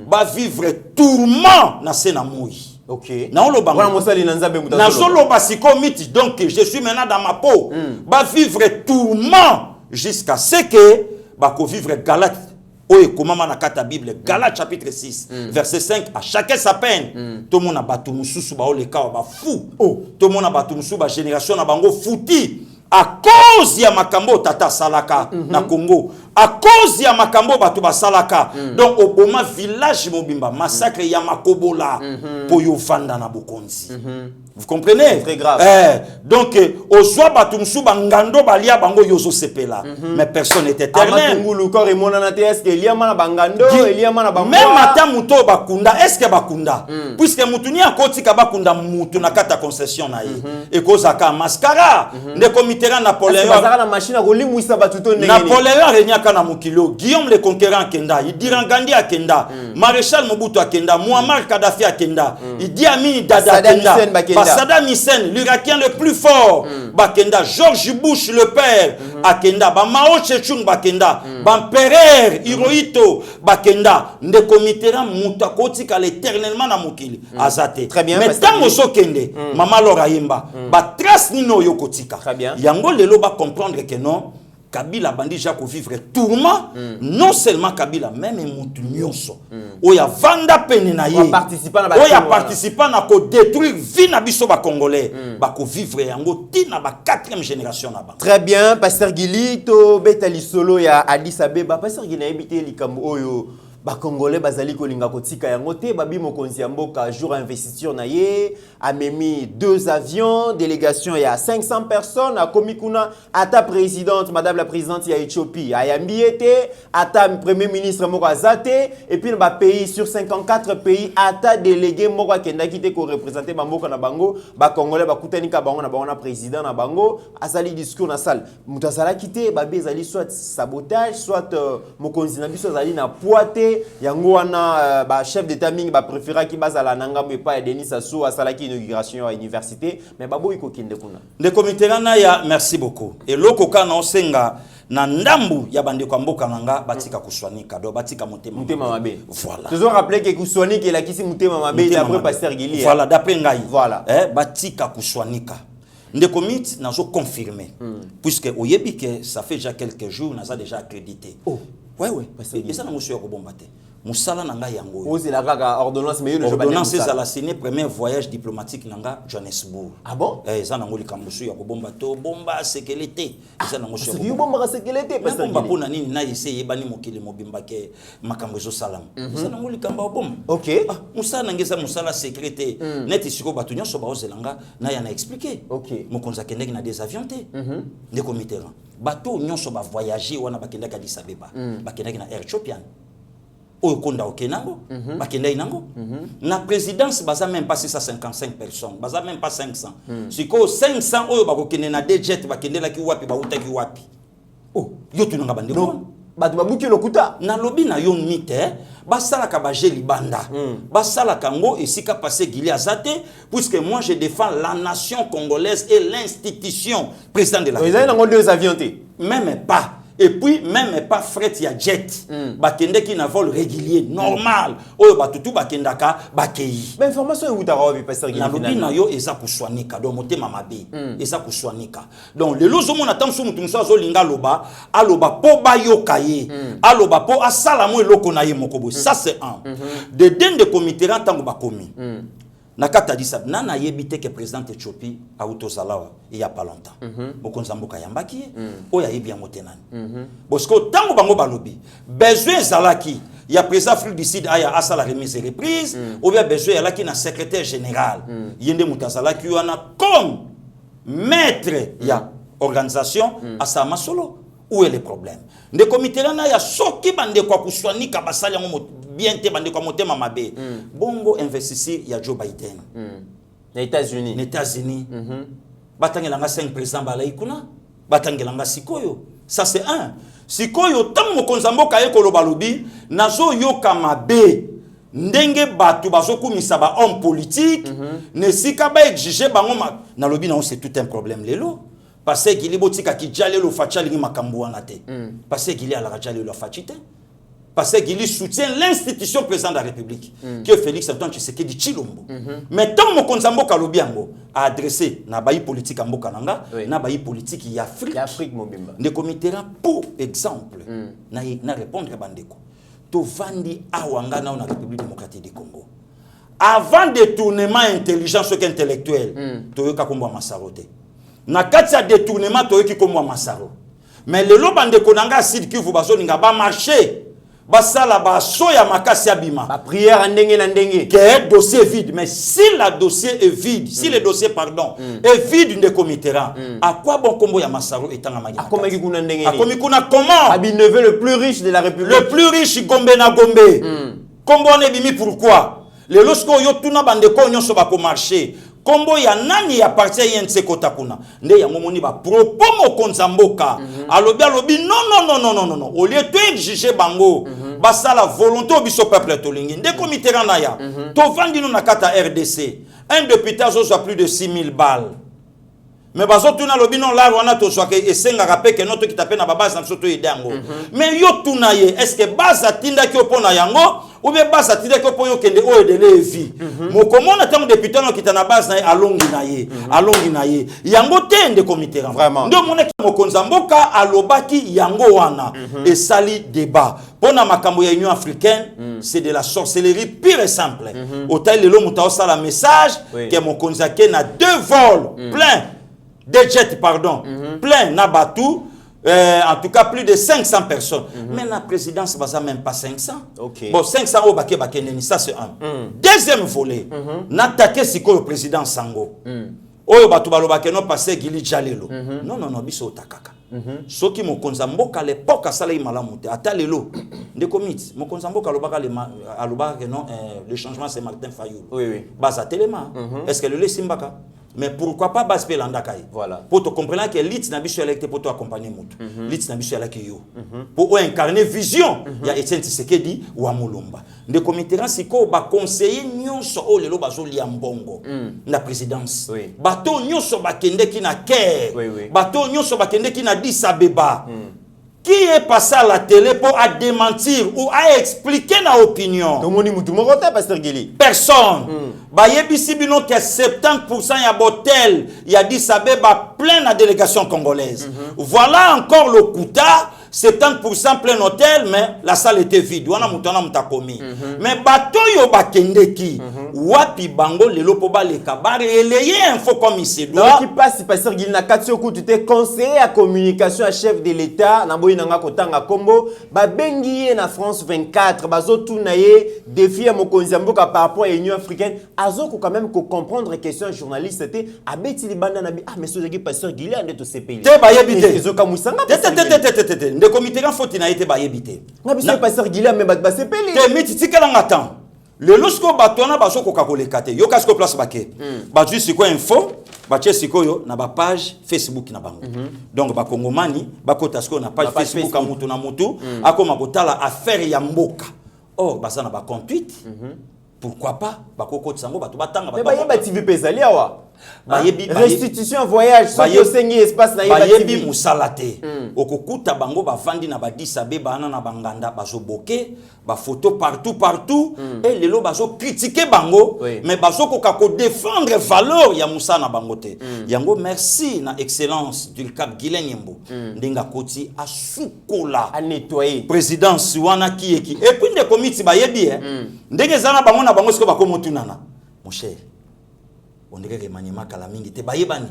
ba vivre tourment na sena moi. OK. Na olo bango. Wana mosali na Nzambe mutazo. Na solo basiko mythe donc je suis maintenant dans ma peau. Ba vivre tourment jusqu'à ce que ba ko vivre Galate. Oye komama na kata Bible Galates chapitre 6 verset 5 à chacun sa peine. Tout monde a batu mususu ba oleka ba fou. Tout monde a batu mususu ba génération na bango fouti. À cause ya makambo tata salaka na Congo, à cause ya makambo batu ba salaka. Donc au boma village mobimba massacre ya makobola po yo vanda na bokonzi. Vous comprenez? Très grave. Donc au soir batu musu bangando balia bango yozo sepela. Mais personne n'est éternel. Amatungulu kore monana te est-ce que eliama na bangando, eliama na bangwa. Même ata muto bakunda, est-ce que bakunda? Puisque mutuni akoti ka bakunda mutu na kata concession na ye. Et kozaka mascara. Ndeko Mitterrand Napoléon. Bazaka na machine a kolimwisa batuto ndenge. Napoléon renyaka na mukilo, Guillaume le conquérant kenda, Idiran Gandhi akenda, Maréchal Mobutu akenda, Muammar Kadhafi akenda, Idi Amin Dada akenda, Saddam Hussein, l'Irakien le plus fort, bakenda, George Bush le père akenda, ba Mao Tse-tung bakenda, Empereur Hirohito bakenda, ndeko Mitterrand mutakoti ka l'éternellement na mukili azate. Très bien. Mais tango so kende, Mama Laura Yemba, ba trace nino yokotika. Très bien. Yango lelo ba comprendre que non Kabila bandi jako vivre tourment non seulement Kabila même mutu nyonso oya vanda pene na ye oya participer na ko détruire vie na biso ba congolais ba ko vivre yango tina ba 4e génération na ba. Très bien Pasteur Gili to betali solo ya Addis Abeba. Pasteur Gili na ebité likambo oyo ba congolais bazali kolinga kotika yango te babi mokonzi ya mboka jour investiture na ye amemi 2 avions délégation ya 500 personnes a komikuna ata présidente madame la présidente ya Éthiopie ayambi ete ata premier ministre moko azate et puis ba pays sur 54 pays ata délégué moko akendaki te ko représenter ba mboka na bango ba congolais ba kutani ka bango na président na bango azali discours na salle mutasala kite babi ezali soit sabotage soit mokonzi na biso azali na poite yango wana ba chef d'état mingi ba préféra ki bazala nangamo epa ya Denis Sassou asala ki inauguration à université mais babo iko kinde kuna ndeko Mitterrand ya merci beaucoup et loko kana osenga na ndambu ya bandeko mboka nanga batika kuswanika do batika motema mabe. Voilà. Toujours rappeler que kuswanika ela kisi motema mabe d'après Pasteur Gili. Voilà d'après ngai. Voilà. Batika kuswanika. Ndeko Mit nazo confirmer puisque oyebi que ça fait déjà quelques jours naza déjà accrédité. Oh. Ouais. Et ça na monsieur ko bombaté. Musala nanga yango. Ozi la kaka ordonnance mais yo ne ordonnance ça la signé premier voyage diplomatique nanga Johannesburg. Ah bon? Ça na ngoli kambusu ya ko bombato bomba sécurité. Ça na monsieur. C'est yo bomba sécurité parce que bomba pona nini na essayer bani mokili mobimba ke makambo zo salam. Ça na ngoli kamba bomba. OK. Musala ngeza musala sécurité. Net isiko batu nyonso ba ozelanga na ya na expliquer. OK. Mokonza kendeki na des avions té. Ndeko Mitterrand. Bato nyonso ba voyager wana bakendaka Addis Abeba. Bakendaki na Air Ethiopian. oyo konda okenango bakenda inango na présidence baza même pas 655 personnes baza même pas 500 siko 500 oyo bakokende na deux jet bakendela ki wapi bautaki wapi oh yo tunanga bandeko bato babuki lokuta na lobi na yo mite basalaka baje libanda basalaka ngo esika passé gili azate puisque moi je défends la nation congolaise et l'institution président de la République. Ils ont deux avions même pas. Et puis, même pas fret ya jet. Bakende qui n'a vol régulier, normal. Oyo batutu bakendaka, bakei. Mais information où t'as revu, pasteur Guy. Na lobi na yo, eza kuswanika. Donc, mote mamabe. Eza kuswanika. Donc, le lozo mon attend sous mutumso azo linga loba, aloba po ba yo kaye. Aloba po asalamu eloko na ye mokobo. Ça, c'est un. De den de comité tango bakomi. Nakata dit ça, nana yebite que président Ethiopie a autosalawa il y a pas longtemps. Bokonza mboka yambaki, oya yebi yangote nani. Bosko tango bango balobi, besoin zalaki, il y a président Afrique du Sud aya asa la remise et reprise, ou bien besoin yalaki na secrétaire général. Yende mutazalaki wana comme maître ya organisation asa masolo. Où est le problème? Le comité là ya soki bande kwa kuswanika basali yango bien te bande kwa motema mabe. Bongo investisseur ya Joe Biden. Les États-Unis. Les États-Unis. Batangelanga 5 présidents balaikuna, batangelanga sikoyo. Ça c'est un. Sikoyo tam mokonza mboka ekolo balobi nazo yoka mabe. Ndenge batu bazokumisa ba homme politique, ne sika ba exiger bango na lobi na c'est tout un problème lelo. Parce qu'il est botika qui jale lo fachali makambo wana te. Parce qu'il est à la jale lo fachite. Parce qu'il soutient l'institution président de la République que Félix Antoine Tshisekedi Chilombo. Mais tant mon konzambo kalobiango a adressé na bayi politique ambo kananga na bayi politique y Afrique. L'Afrique mobimba. Ne comité pour exemple na répondre bandeko. To vandi awanga na République démocratique du Congo. Avant détournement intelligent ce qu'intellectuel to yoka kombo masarote. Na kati ya détournement toyoki komwa masaro mais le lobande konanga sid ki vous bazo ninga ba marché basala ba soya makasi abima ba prière ndenge na ndenge que dossier vide mais si la dossier est vide si le dossier pardon est vide de comiteran à quoi bon kombo ya masaro etanga magina akomaki kuna ndenge akomi kuna comment abi neveu le plus riche de la République le plus riche gombe na gombe kombo ne bimi pourquoi le lorsque yo tuna bande ko nyonso ba ko marché kombo ya nani ya parti ya nseko takuna nde yango moni ba propos mo konzamboka alobi non au lieu de juger bango basa la volonté obiso peuple tolingi nde comité rana ya to vandi na kata RDC un député a plus de 6000 balles mais bazo tuna lobi non la wana to soke esenga rapé que notre qui tape na base na soto yedango mais yo tuna ye est-ce que base atinda ki opona yango ou bien base atinda ki opoyo kende o de levi mokomona tango député no kitana base na alongi na ye yango tende comité vraiment ndo monaki mokonza mboka alobaki yango wana et sali débat pona makambo ya Union africaine c'est de la sorcellerie pure et simple otai lelo mutao sala message que mokonza ke na 2 vols plein des jets, pardon, plein Nabatou, en tout cas plus de 500 personnes. Mais la présidence ne même pas 500. Bon, 500 au baké baké, ça c'est un. Deuxième volet, n'attaquer si le président Sango. Oyo batu balobake no passé Gili Jalelo. Non, biso takaka. Ce qui mokonza mboka à l'époque à sala imalamu te atalelo de commit mokonza mboka alobaka non le changement c'est Martin Fayulu. Oui. Basa telema. Est-ce que le simbaka? Mais pourquoi pas base Pelandakaï? Voilà. Pour te comprendre que l'IT n'a pas électé pour accompagner Moutou. L'IT n'a pas électé pour incarner vision. Il y a Etienne Tshisekedi ou Amolomba. De comité siko ba conseiller nyonso o lelo bazo liambongo na présidence. Bato nyonso bakende ki na Caire. Bato nyonso bakende ki na Addis Abeba. Qui est passé à la télé pour démentir ou à expliquer la opinion? Personne. Bayebisi bino que 70% ya botel ya Addis Abeba plein la délégation congolaise. Voilà encore le Kouta. 70% plein hôtel, mais la salle était vide. Wana mutana mutakomi. Mais bato yo bakendeki. Wapi bango lelo po ba le kabare relayer info comme ici. Donc qui passe pasteur Gilna Katioku tu t'es conseiller à communication à chef de l'État na boyi nanga kotanga kombo ba bengi na France 24 bazo tunaye défi à mokonzi mboka par rapport à l'Union africaine azoko quand même ko comprendre question journaliste c'était abeti libanda na bi mais ce pasteur Gilna ande to CPI. Te bayebite. Ezoka musanga. ndeko Mitterrand faut na été bayebité na biso pasteur Guillaume mais ba sepeli te miti tikala ngata le lorsque batona baso ko kakoleka te yo kasko place bake ba ju siko info ba che siko yo na ba page Facebook na bango donc ba kongomani ba kota siko na page Facebook ka mutu na mutu akoma kotala affaire ya mboka or basa na ba compte Twitter pourquoi pas ba kokota sango bato batanga ba yeba TV pezali awa bayebi restitution voyage so yo sengi espace na yeba bayebi TV musalate okokuta bango bavandi na badisa be bana na banganda bazo boke ba photo partout et lelo bazo critiquer bango mais bazo koka ko défendre valeur ya musa na bango te yango merci na excellence du cap Guilain Nyembo ndinga koti asukola a nettoyer présidence wana kieki et puis de committee bayebi ndenge zana bango na bango siko bakomotunana mon cher on dirait remaniement kala mingi te bayebani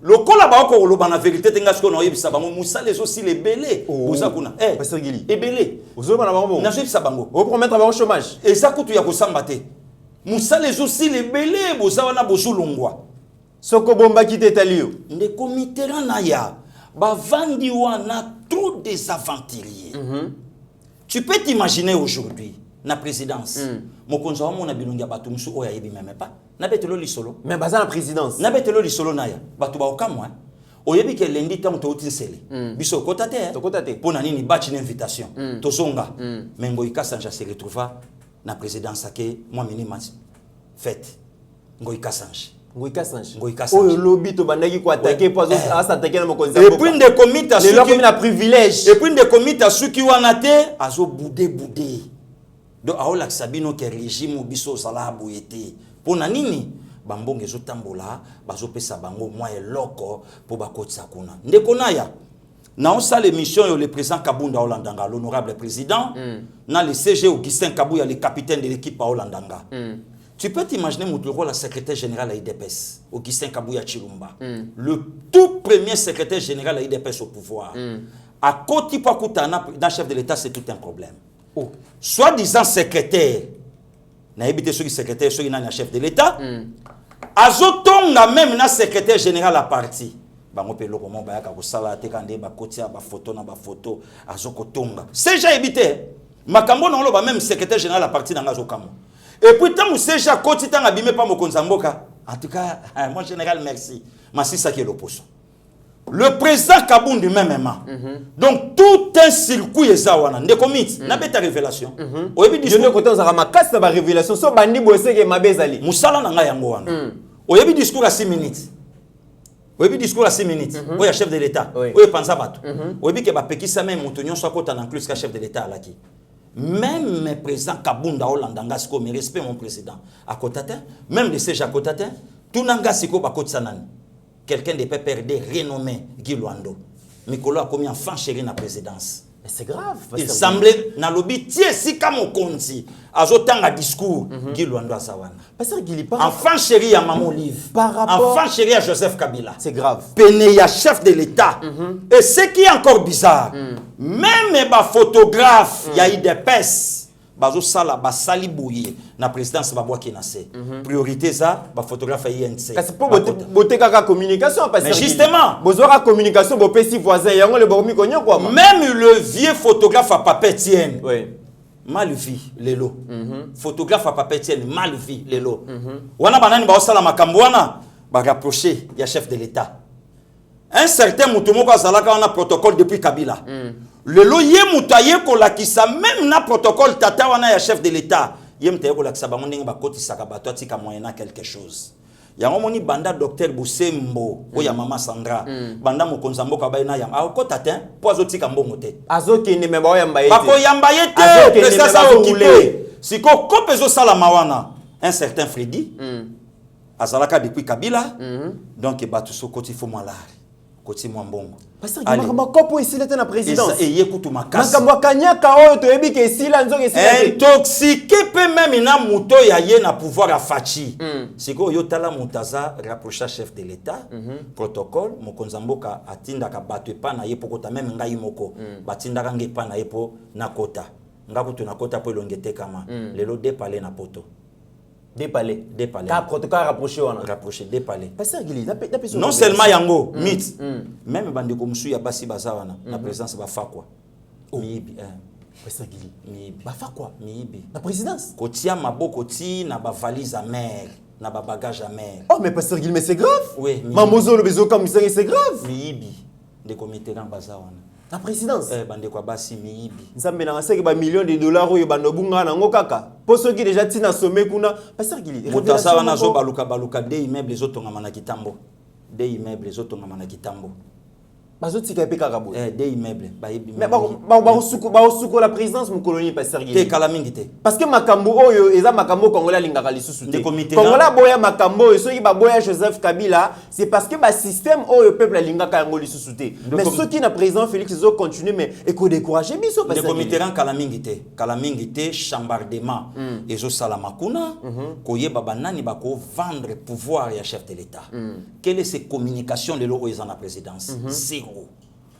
lokola ba ko loba na vérité tenga siko na yebisa bango musa les aussi les belé boza kuna pasteur Gili ebelé ozo bana bango na yebisa bango o promettre bango chômage et ça kutu ya kosamba te musa les aussi les belé boza wana bosulungwa soko bomba kite talio ndeko Mitterrand na ya bavandi wana trop des aventuriers tu peux t'imaginer aujourd'hui na présidence mokonzo wa mona bilongi ya bato musu oya yebi même pas na betelo lisolo mais baza na présidence na betelo lisolo na ya bato ba okamwa oyebi ke lendi tam to utinsele biso kota te pona nini batch invitation tozonga mengo ikasanja se retrouva na présidence ake moi minima fête ngoy kasanje oyo lobi to bandaki ko attaquer pozo attaquer na mokonzi et puis de komita suki le comme na privilège et puis de komita suki wana te azo boudé do aola sabino ke régime biso sala boyete pona nini bambonge zo tambola bazo pesa bango moi eloko po bakotisa kuna ndeko naya na on sale mission yo le président Kabunda Olandanga l'honorable président na le CG Augustin Kabuya le capitaine de l'équipe Olandanga tu peux t'imaginer mon la secrétaire général à IDPS Augustin Kabuya Chilumba le tout premier secrétaire général à IDPS au pouvoir à côté pas kutana dans chef de l'état c'est tout un problème. Soit disant secrétaire, na ebité ceux qui secrétaire, ceux qui n'a chef de l'État, azotonga même na secrétaire général à parti. Bango pelo comment ba ka kosala te kande ba kotia ba photo na ba photo azokotonga. C'est déjà évité. Makambo na lo même secrétaire général à parti na ngazokamo. Et puis tant ou c'est déjà koti tant abimé pas mokonza mboka. En tout cas, mon général merci. Ma c'est ça qui est l'opposition. Le président Kabundi même donc tout un circuit ezawana ndeko mit na beta révélation oyebi discours de côté on a makasa ba révélation so bandi boseke mabezali musala na nga yango wana oyebi discours à 6 minutes oyebi discours à 6 minutes oya chef de l'état oye panza bato oyebi ke ba pekisa même mutonyo so kota na plus ka chef de l'état alaki même président Kabunda Olandanga siko me respect mon président à Kotatin même de ces Jakotatin tout nanga siko ba kotisa nani quelqu'un de peut perdre renommé Guy Luando Mikolo a commis enfant chéri na présidence mais c'est grave il semblait na lobby tie si comme konzi azotanga discours Guy Luando asawana parce que Guy enfant chéri ya Maman Olive par rapport enfant chéri à Joseph Kabila c'est grave Péné ya chef de l'état et ce qui est encore bizarre même ba photographe ya IDPS bazo sala basali boye na présidence babwa kinase priorité ça ba photographe INC kasi po bote kaka communication parce que justement bozora communication bo pesi voisin yango le bomi konyo kwa même le vieux photographe à Papa Etienne mal vu lelo photographe à Papa Etienne mal vu lelo wana banani ba sala makambo wana ba rapprocher ya chef de l'état un certain mutumoko azalaka wana protocole depuis Kabila lelo ye mutaye ko lakisa même na protocole tata wana ya chef de l'état ye mutaye ko lakisa bango ndenge bakoti saka bato atika moyena quelque chose yango moni banda docteur Busembo oya mama Sandra banda mokonza mboka bayina ya akota te po azotika mbongo te azokende me ba yamba yete bako yamba yete pesa sa occupé siko ko pezo sala mawana un certain Freddy azalaka depuis Kabila donc batu sokoti fo malari koti mwambongo parce que makopo ici la présidence et yekutu makasi makambo kanyaka oyo to yebi ke ici la nzoke ici intoxiqué pe même na muto ya ye na pouvoir à fachi siko yo tala mutaza rapprocha chef de l'état protocole mokonza mboka atinda ka bato pa na ye pokota même ngai moko batinda ka ngai pa na ye po na kota ngakutu na kota po longete kama lelo de parler na poto Des palais. Des palais. Car protocole rapproché on a. Rapproché des palais. Pasteur Guili, Non seulement yango, mythe. Même bandeko musu ya basi bazawana na présidence ba fa quoi. Miibi. Pasteur Guili. Miibi. Ba fa quoi? Miibi. La présidence. Kotia maboko ti na ba valise à mer, na ba bagage à mer. Oh mais Pasteur Guili, mais c'est grave. Oui. Mamozo le bezo comme ça, c'est grave. Miibi. De comité dans bazawana. La présidence. Bandeko basi miibi. Nzambe na seki ba millions de dollars oyo bandobunga na ngo kaka. Poso ki déjà tina sommet kuna. Pasteur Guili. Mutasa wana zo baluka des immeubles les autres ngama na kitambo. Des immeubles les autres ngama na kitambo. Bazo tika pe kaka bo. Des immeubles ba ibi. Mais ba suko la présidence mon colonie Pasteur Guili. Te kala mingi te. Parce que makambo oyo eza makambo congolais lingaka lisusu te. Congolais boya makambo oyo soki ba boya Joseph Kabila, c'est parce que ba système oyo peuple lingaka yango lisusu te. Mais ceux qui na président Félix zo continuer mais éco décourager biso parce que de comité kala mingi te chambardement ezo sala makuna koyeba banani bako vendre pouvoir ya chef de l'état. Quelle est ces communications de l'eau dans la présidence? Zéro.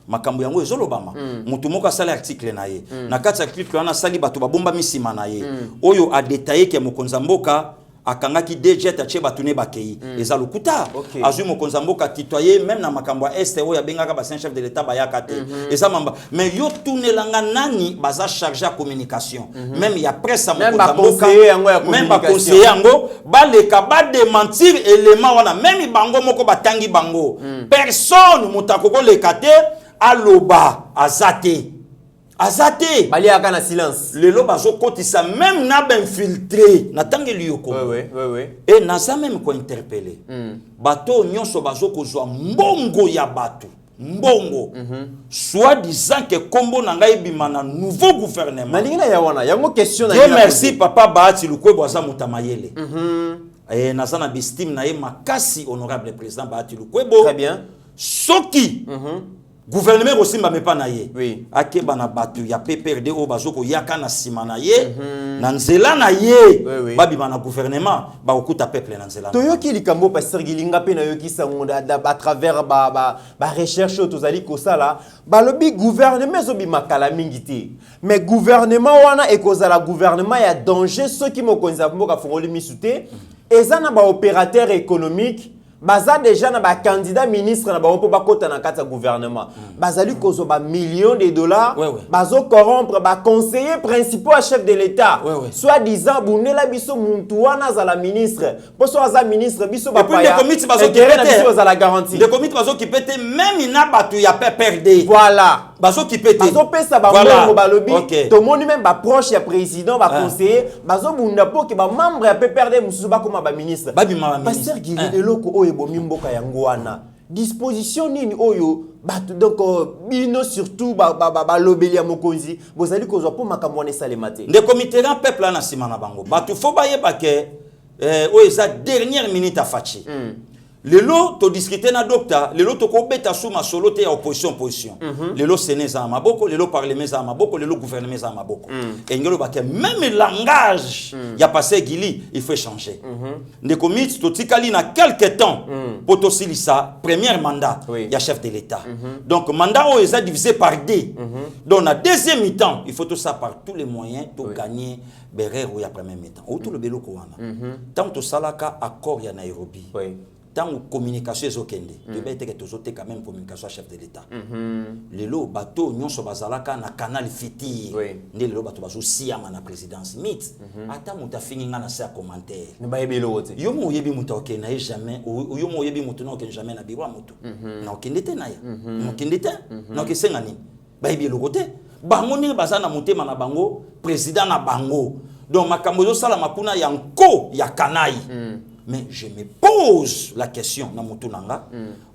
Makambo yango ezolobama mutu moko asala article na ye na kati article wana sali bato babomba misima na ye oyo a détaillé ke mokonza mboka akangaki DG atie bato ne bakei eza lokuta azui mokonza mboka tutoyer même na makambo ya este oyo abengaka ba chef de l'état bayaka te eza mamba mais yo tunelanga nani baza chargé à communication même ya presse mokonza mboka même ba conseiller yango baleka ba démentir élément wana même bango moko batangi bango personne mutakoko lekate aloba azate bali aka na silence lelo bazo kotisa même na ben infiltré na tangeli yoko et naza même ko interpeller bato nyonso bazo kozwa mbongo ya bato mbongo soit disant que kombo na ngai bimana nouveau gouvernement malingina ya wana yango question na Dieu merci papa Bahati Lukwebo aza mutamayele et naza na bistime na ye makasi honorable président Bahati Lukwebo très bien soki gouvernement osimba mepa na ye akeba na batu ya PPRD o bazoko yaka na sima na ye na nzela na ye babima na gouvernement ba okuta peuple na nzela toyoki likambo Pasteur Gilinga pe na yoki sangonda à travers ba recherche tozali kosala balobi gouvernement zo bimakala mingi te mais gouvernement wana ekozala gouvernement ya danger ceux qui mokonza mboka fongoli misute ezana ba opérateur économique baza déjà na ba candidat ministre na ba on peut pas kota na kata gouvernement bazali kozo ba millions de dollars bazo corrompre ba conseiller principaux à chef de l'état soit disant bunela biso muntu wana za la ministre poso za ministre biso ba pa ya comité bazo qui biso za la garantie de comité bazo qui pété même ina batu ya PPRD voilà bazo qui pété bazo pesa ba mbongo balobi to moni même ba proche ya président ba conseiller bazo bunda po ke ba membre ya PPRD mususu ba koma ba ministre Pasteur Guili eloko oyo bomi mboka yango wana disposition nini oyo bato donc bino surtout ba lobeli ya mokonzi bozali kozwa po makambo wana esalema te nde comité ran peuple na sima na bango bato fo bayeba ke oyo eza dernière minute afachi lelo to discuter na docteur lelo to ko beta suma solo te ya opposition lelo séné za maboko lelo parlement za maboko lelo gouvernement za maboko engelo ba ke même langage ya passé Guili il faut changer ne commit to tikali na quelque temps poto silisa premier mandat ya chef de l'état donc mandat o est divisé par deux donc na deuxième mi-temps il faut tout ça par tous les moyens pour gagner berère ou ya premier mi-temps autour le belo ko wana tant to salaka accord ya Nairobi tant communication ezokende tu être que tozote quand même communication chef de l'état lelo bato nyonso bazalaka na canal fitir nde lelo bato bazo siama na présidence mit ata muta finginga na sa commentaire ne ba yebelo wote yo mo yebi muta okende na jamais yo mo yebi muta na okende jamais na biro mutu na okende te na ya na okende te na okesenga nini ba yebi lokote bango ni bazana mutema na bango président na bango donc makambo zo sala makuna ya nko ya kanai mais je me pose la question na mutu nanga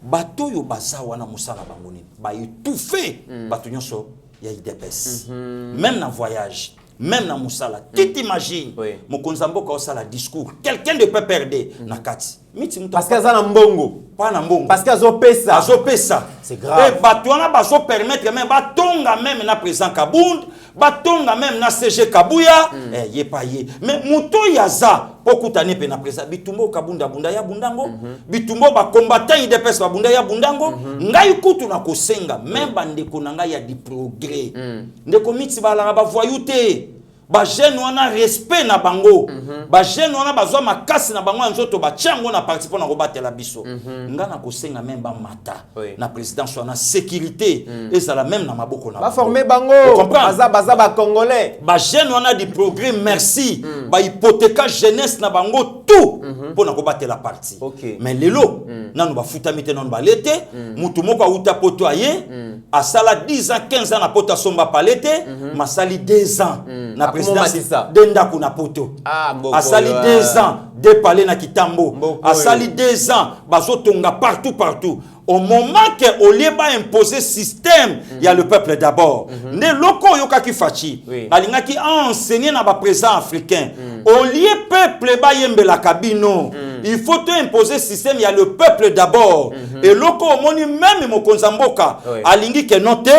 bato yo bazawa na musala bango nini ba étouffé bato nyonso ya IDPS même na voyage même na musala tu t'imagines mokonza mboka osala discours quelqu'un de PPRD na kati miti mutu parce que ça na mbongo pas na mbongo parce que azopesa c'est grave et bato wana bazo permettre même batonga même na président Kabund batonga même na CG Kabuya ye pa ye mais muto yaza pokutane pe na président bitumbo Kabunda bunda ya bundango bitumbo ba combattant IDPS ba bunda ya bundango ngai kutu na kosenga même bande ko nanga ya di progrès ndeko miti balanga ba voyouté ba jeune wana respect na bango ba jeune wana bazwa makasi na bango nzoto ba tiango na parti pona ko batela biso ngana ko senga même ba mata na présidence wana sécurité ezala même na maboko na ba former bango baza ba congolais ba jeune wana di progrès merci ba hypothèque jeunesse na bango tout pona ko batela parti mais lelo nanu ba futamite nanu ba lete mutu moko uta poto aye asala 10 ans 15 ans na poto somba palete masali 2 ans na présidence denda kuna poto asali 2 ans de palais na Kitambo asali 2 ans bazotonga partout au moment que Olieba imposer système il y a le peuple d'abord ne loko yoka ki fachi balinga ki enseigner na ba président africain au lieu peuple ba yembe la cabino il faut te imposer système il y a le peuple d'abord et loko moni même mokonza mboka alingi que note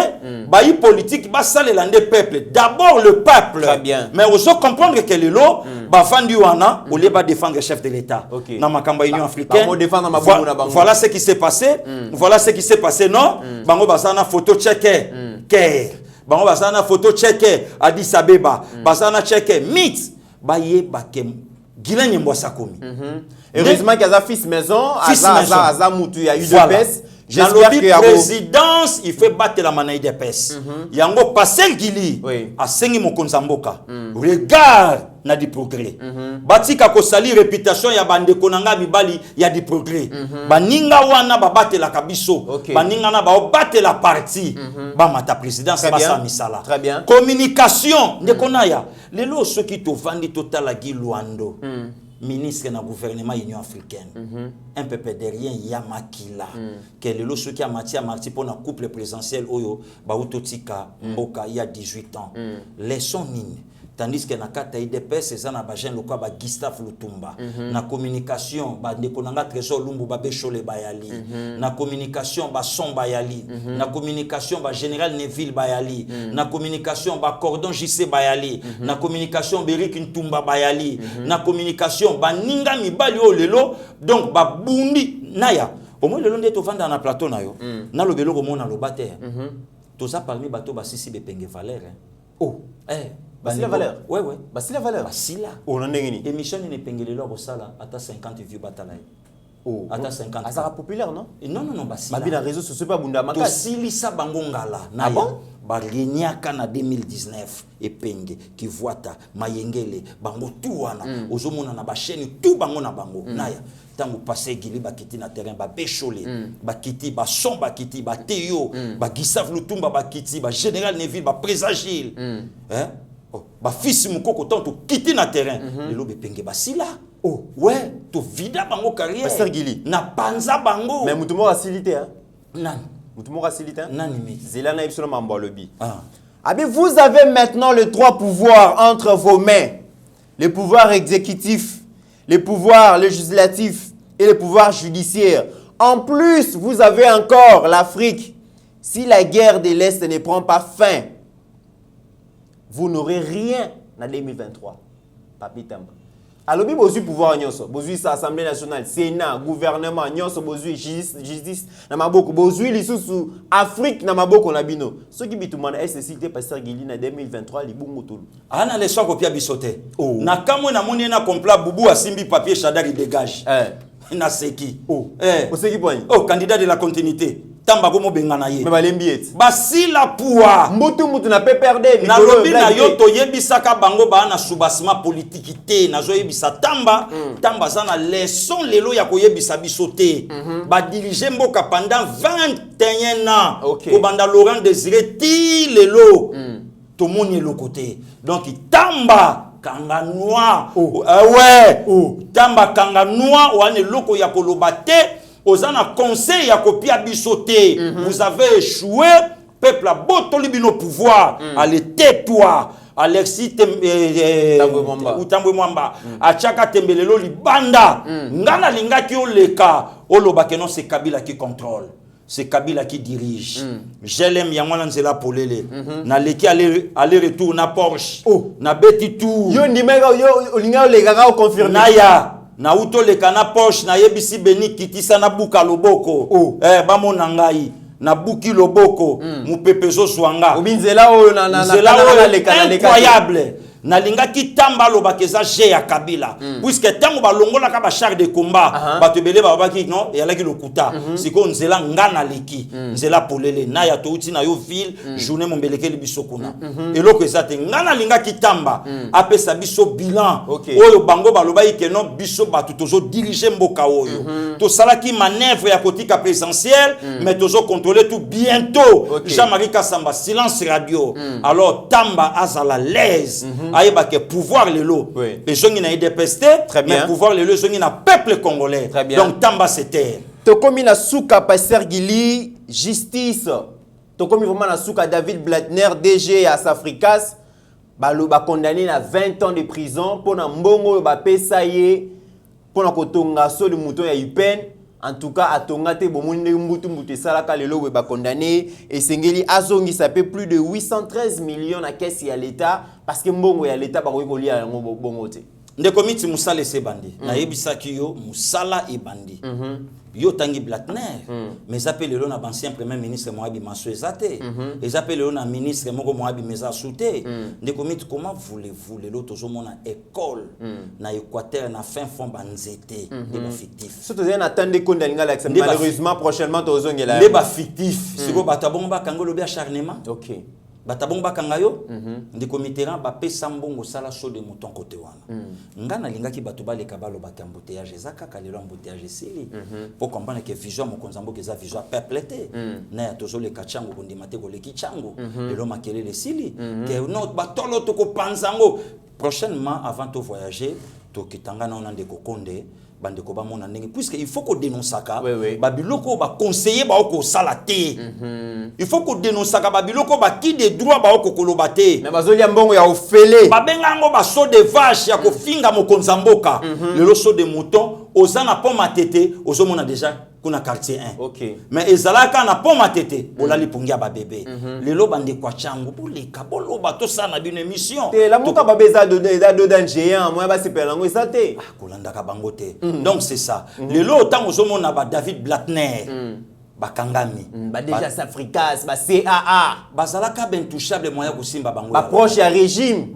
ba yi politique ba salela nde peuple d'abord le peuple mais oso comprendre que lelo ba fandi wana Olieba défendre chef de l'état na makamba union africaine voilà ce qui s'est passé voilà ce qui s'est passé, non? Bango basana photo checké, bango basana photo checké, Addis Abeba, basana checké, mythe, baye bakem, Guilain Mbossa komi. Heureusement qu'il y a un fils maison, Aza Moutou, il y a eu de pèse. J'espère que la présidence, il fait battre la manaille des pèses. Yango passé Guili, à Sengi Mokonzamboka. Regarde, na di progrès. Batika ko sali réputation ya bande konanga mibali ya di progrès. Baninga wana ba battre la kabiso. Baninga na ba battre la parti. Ba mata présidence basa misala. Très bien. Communication de konaya. Lelo ceux qui to vandi total la Luando. Ministre na gouvernement Union africaine. Un peu derrière Yamakila. Quel est le ceux qui a matière marti pour un couple présidentiel oyo ba utotika mboka il y a 18 ans. Laissons nini. Tandis que na kata IDPS c'est na ba jeune lokwa ba Gustave Lutumba. Na communication ba ndekonanga Trésor Lumbu ba Bechole Bayali. Na communication ba Son Bayali. Na communication ba Général Neville Bayali. Na communication ba Cordon JC Bayali. Na communication Berik Ntumba Bayali. Na communication ba Ninga Mibali o lelo donc ba Bundi naya. Au moins lelo ndeto vanda na plateau na yo. Na lobelo ko mona lo bater. Toza parmi bato ba Sisi Bepenge Valère. Oh, Basila Valère. Ouais. Basila Valère. Basila. On en est ni. Émission ni pengelelo ko sala ata 50 vues batala. Oh, ata 50. Azara populaire non? Non Basila. Babina réseaux sociaux pas bunda makasi. To silisa bango ngala. Na bon? Barinyaka na 2019 epenge Kivuata Mayengele bango tout wana ozomona na ba chaîne tout bango na bango naya tango passé Gili bakiti na terrain ba Bechole bakiti ba Son bakiti ba Teyo ba Gustave Lutumba bakiti ba Général Neville ba Présagile ba fils mukoko tanto kiti na terrain lelo bepenge basila ouais to vida bango carrière Pasteur Gili na panza bango mais mutumo facilité hein nan mutumo facilité nani mi Zelana Ipsolo Mambo Lobby. Vous avez maintenant les 3 pouvoirs entre vos mains. Le pouvoir exécutif, le pouvoir législatif et le pouvoir judiciaire. En plus, vous avez encore l'Afrique. Si la guerre de l'Est ne prend pas fin, vous n'aurez rien en 2023. Papi Tamba. Alors, vous avez pouvoir, vous avez l'Assemblée nationale, Sénat, gouvernement, vous avez justice, vous avez l'Afrique, vous avez ceux qui ont cité Pasteur Guili en 2023, les Boumoutou. Ana les soins copier bisoté. Na kamwe na moni na compla bubu asimbi papier Chadari dégage. Na seki. Seki point. Candidat de la continuité. Tamba gomo bengana ye. Mais balembiet. Basila poua. Mutu na pe perdre. Na lobi na yo to yebisaka bango ba na soubassement politique te. Na zo yebisa tamba. Tamba zana leçon lelo ya ko yebisa bisoté. Ba diriger mboka pendant 21 ans. Ko banda Laurent Désiré ti lelo. To moni le côté. Donc tamba kanga noir. Tamba kanga noir wane loko ya kolobate. Ozana conseil ya kopia bisoté. Vous avez échoué. Peuple a botoli bino pouvoir. Allez tais-toi. Alexis Tambwe Mwamba. Achaka tembelelo libanda. Ngana lingaki oleka. Oloba que non c'est Kabila qui contrôle. C'est Kabila qui dirige. Je l'aime yangwana nzela polele. Na leki aller-retour na Porsche. Na beti tout. Yo ndimeka yo olinga olega o confirmer. Naya. Na uto le kana Porsche na yebisi beni kitisa na buka loboko. Bamo nangai. Na buki loboko. Mupepezo swanga. Obinzela o na incroyable. nalinga ki tamba lo bakeza G ya Kabila puisque tango balongola ka ba char de combat bato belé ba baki non et alaki lokuta siko nzela ngana leki nzela polele na ya touti na yo ville journée mombeleke libiso kuna eloko ezate ngana linga ki tamba apesa biso bilan oyo bango baloba ikeno biso bato tozo diriger mboka oyo to salaki manœuvre ya kotika présidentielle mais tozo contrôler tout bientôt Jean-Marie Kassamba silence radio alors tamba azala l'aise ayeba que pouvoir lelo et zongi na idepeste mais pouvoir lelo zongi na peuple congolais donc tamba c'était tokomi na suka Pasteur Gili justice tokomi vraiment na suka David Blattner DG à Safricas ba condamné à 20 ans de prison pour na mbongo ba pesa ye pour na kotonga so de mouton ya Upen. En tout cas, à Tongate, Salaka Lelo ba condamné et Sengeli Azongi ça fait plus de 813 millions à caisse à l'État parce que mbongo ya l'État ba ko lia ngo bongo te. Ndeko miti musala se bandi. Na yebisaki yo musala e bandi. Yo tangi Blattner mais appelé le na ancien premier ministre Moabi Masso ezate et appelé le na ministre moko Moabi Meza Souté ndeko miti comment voulez-vous le loto zo mona école na Équateur na fin fond banzete de ba fictif surtout en attendre kondalinga la malheureusement prochainement tozongela le ba fictif siko batabongo ba kangolo bi acharnement OK batabongo bakanga yo ndeko mitera ba pesa mbongo sala so de mouton côté wana ngana lingaki bato baleka balo bakambouteillage ezaka kalelo embouteillage sili pour comprendre que vision mokonzambo keza vision peuplete na ya tozo le kachango kondima te ko le kichango lelo makele le sili que not batolo to ko panzango prochainement avant de voyager to kitanga na onande ko konde bandeko ba mona ndenge puisque il faut qu'on dénonce ka babiloko ba conseiller ba ko salate il faut qu'on dénonce ka babiloko ba ki de droit ba ko kolobate na bazoli mbongo ya ofele ba bengango ba so de vache ya ko finga mokonza mboka le so de mouton ozana poma tete ozomona déjà kuna quartier 1 OK mais ezalaka na poma tete bolali pungia ba bébé lelo bande kwa changu boleka boloba to sana bino émission te la muka ba beza do dan géant moi ba sepela ngo ezate kolanda ka bango te donc c'est ça lelo tango ozomona ba David Blattner bakangami ba déjà Safricas ba CAA bazalaka ben touchable moya kusimba bango ba proche à régime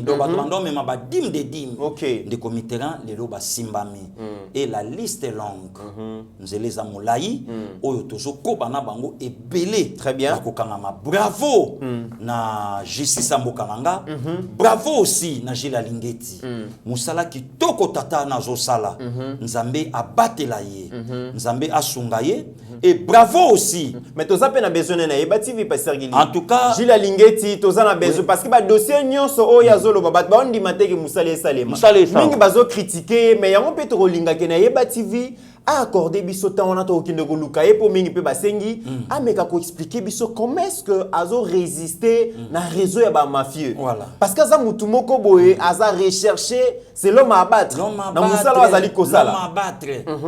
donc ba même ba dim de dim OK de comiterrain lelo ba simbami et la liste est longue nzeleza molai oyo tozo koba na bango ebele très bien bakokangama bravo na justice ambokanga bravo aussi na Gilles Lingeti musala kitoko tata na zosala nzambe abatela ye nzambe asunga ye et bravo aussi mais toza pe na besoin na yeba TV Pasteur Gili en tout cas Gilles Lingeti toza na besoin parce que ba dossier nyonso o ya zolo ba ndi mateke musale salema mingi bazo critiquer mais yango pe to linga ke na yeba TV a accordé biso temps on a to kinde ko luka e po mingi pe basengi a meka ko expliquer biso comment est-ce que azo résister na réseau ya ba mafieux voilà parce que ça mutu moko boye aza rechercher c'est l'homme à abattre na musala wazali kosala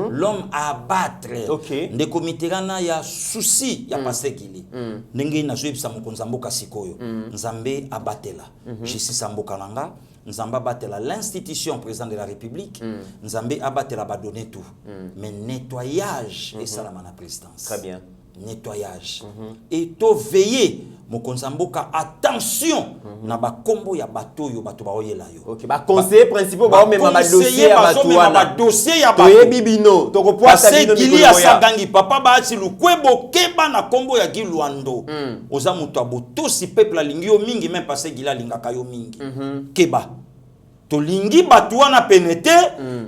l'homme à abattre OK ndeko miterana ya souci ya Pasteur Gili ndenge na zo ebisa mokonza mboka sikoyo nzambe abatela justice mboka nanga nzambe abatela l'institution président de la République nzambe abatela ba donner tout mais nettoyage et ça la mana présidence très bien nettoyage et to veiller mokonza mboka attention na ba kombo ya bato yo bato ba oyela yo OK ba conseiller principal ba même ba dossier ya bato wana ba dossier ya bato to bibino to ko poata bino Gili ya sagangi papa ba ati lukwebo keba na kombo ya Gilwando oza muto abotosi peuple alingi yo mingi même Pasteur Gili alingaka yo mingi keba to lingi bato wana penete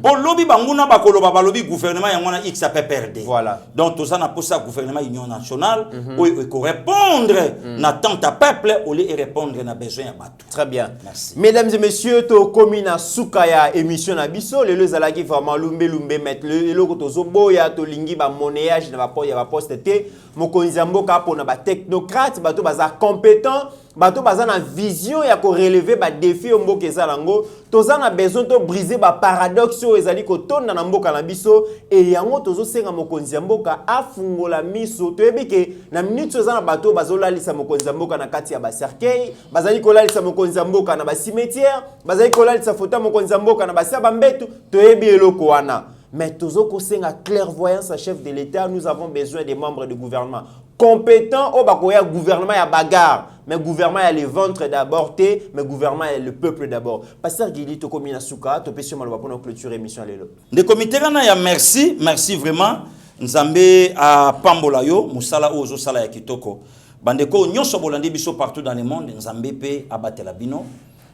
po lobi banguna bakoloba balobi gouvernement yango na X a perdre voilà donc toza na posa gouvernement union nationale où ko répondre na tant à peuple au lieu de répondre na besoin ya bato très bien merci mesdames et messieurs to komina sukaya émission na biso le zalaki vraiment lumbe mettre le loko tozo boya to lingi ba monnayage na ba poste te mokonzi mboka pona ba technocrate bato baza compétent bato baza na vision ya ko relever ba défi mboka ezalango toza na besoin to briser ba paradoxe ezali ko tonda na mboka na biso et yango tozo senga mokonzi mboka afungola miso to ebike na minute toza na bato bazolalisa mokonzi mboka na kati ya ba cercueil bazali ko lalisa mokonzi mboka na ba cimetière bazali ko lalisa fota mokonzi mboka na ba sia ba mbetu to ebi eloko wana Mais toujours qu'on a clairvoyance à chef de l'État, nous avons besoin des membres du gouvernement compétents. Au bakoya gouvernement ya bagarre, mais gouvernement ya le ventre d'abord, mais gouvernement ya le peuple d'abord. Pasteur Guili to komina suka, to pesi malwa pour clôturer émission lelo. De comité na ya merci vraiment. Nzambe a pambola yo musala ozo sala ya kitoko. Bandeko nyonso bolandi biso partout dans le monde, Nzambe pe abatela bino.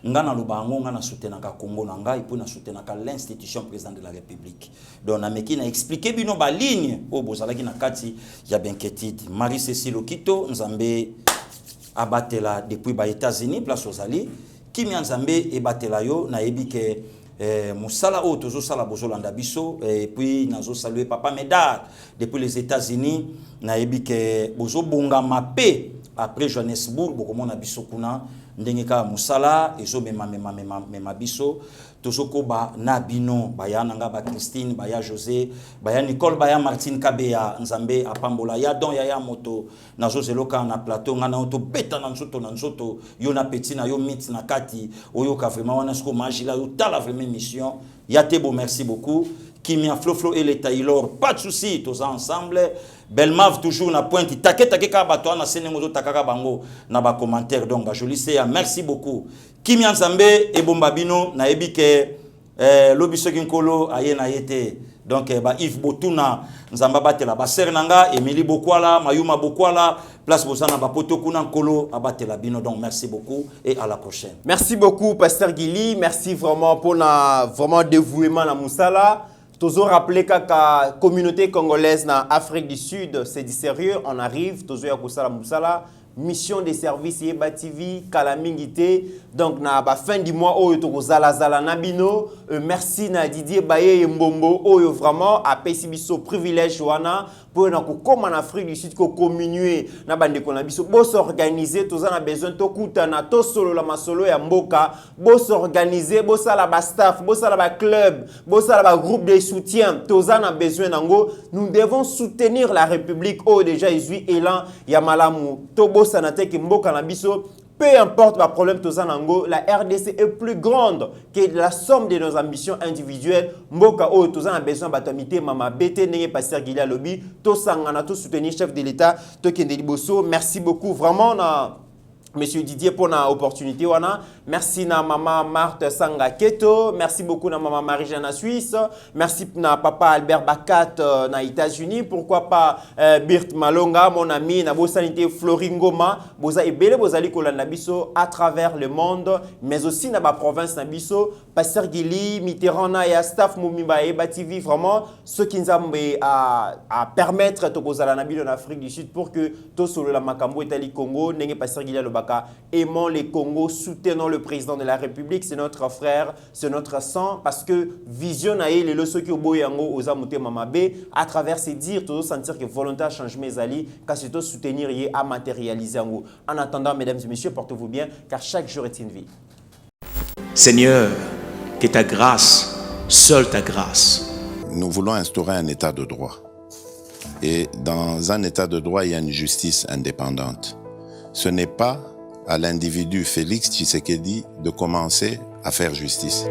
Ngana lubango ngana soutenaka Congo na ngai pour na soutenaka l'institution président de la République. Donc na meki na expliquer bino ba ligne o bozalaki na kati ya Benketid. Marie Cécile Okito Nzambe abatela depuis ba États-Unis place ozali kimi Nzambe ebatela yo na ebike musala o tozo sala bozolanda biso et puis nazo saluer papa Médard depuis les États-Unis na ebike bozo bonga mape après Johannesburg bokomona biso kuna ndenge ka musala ezo mema biso tozoko ba nabino baya nanga ba Christine baya José baya Nicole baya Martine Kabea Nzambe apambola ya don ya moto nazo zeloka na plateau ngana to beta na nzoto yo na petit na yo mit na kati oyo ka vraiment wana sko magila yo tala vraiment mission ya tebo merci beaucoup Kimia Floflo et les Taylor pas de souci tous ensemble Belmav toujours na pointe take ka bato na senengo takaka bango na ba commentaire donc je lisais merci beaucoup Kimia Nzambe e bombabino na ebike lobiso kinkolo aye na yete donc ba Yves Botuna Nzamba batela ba ser nanga Emily Bokwala Mayuma Bokwala place bosana ba poto kuna nkolo abatela bino donc merci beaucoup et à la prochaine. Merci beaucoup Pasteur Guili, merci vraiment pour vraiment dévouement la musala. Toujours rappeler que la communauté congolaise dans Afrique du Sud, c'est du sérieux. On arrive, toujours à Koussala Moussala, mission de service Yeba TV, Kalamingité. Donc, na ba fin du mois, oyo zala nabino. Merci na Didier Baye Mbombo, oyo vraiment a payé biso privilège wana pour na comme en Afrique du Sud ko communier na bande ko na biso bo s'organiser tous on a besoin to kutana to solo la masolo ya mboka bo s'organiser bo sala ba staff bo sala ba club bo sala ba groupe de soutien tous on a besoin nango nous devons soutenir la République oh déjà ils élan ya malamu to bo sanate ki mboka na biso. Peu importe le problème, la RDC est plus grande que la somme de nos ambitions individuelles. Mboka o a besoin de mama BT n'est pasteur Guilia Lobby, to sangana to soutenir chef de l'État, to kende liboso. Merci beaucoup vraiment Monsieur Didier pour l'opportunité. Merci na maman Marthe Sanga Keto. Merci beaucoup na maman Marie-Jeanne Suisse. Merci na papa Albert Bakat na États-Unis. Pourquoi pas Birt Malonga, mon ami, na Bosanité Floringoma. Boza ebele bozali kolanda biso à travers le monde, mais aussi na ba province na biso. Pasteur Guili, Mitterrand na ya staff Mumimba Eba TV vraiment ce qui nous a permettre to bozala na bilo en Afrique du Sud pour que to solo la makambo etali Congo nenge Pasteur Guili aimons les Congos, soutenons le président de la République, c'est notre frère, c'est notre sang, parce que vision les leçons qui au Zamouté Mamabé, à travers ces dires, toujours sentir que volontaire change mes alliés, car c'est tout soutenir et à matérialiser en haut. En attendant, mesdames et messieurs, portez-vous bien, car chaque jour est une vie. Seigneur, que ta grâce, seule ta grâce. Nous voulons instaurer un état de droit. Et dans un état de droit, il y a une justice indépendante. Ce n'est pas à l'individu Félix Tshisekedi de commencer à faire justice.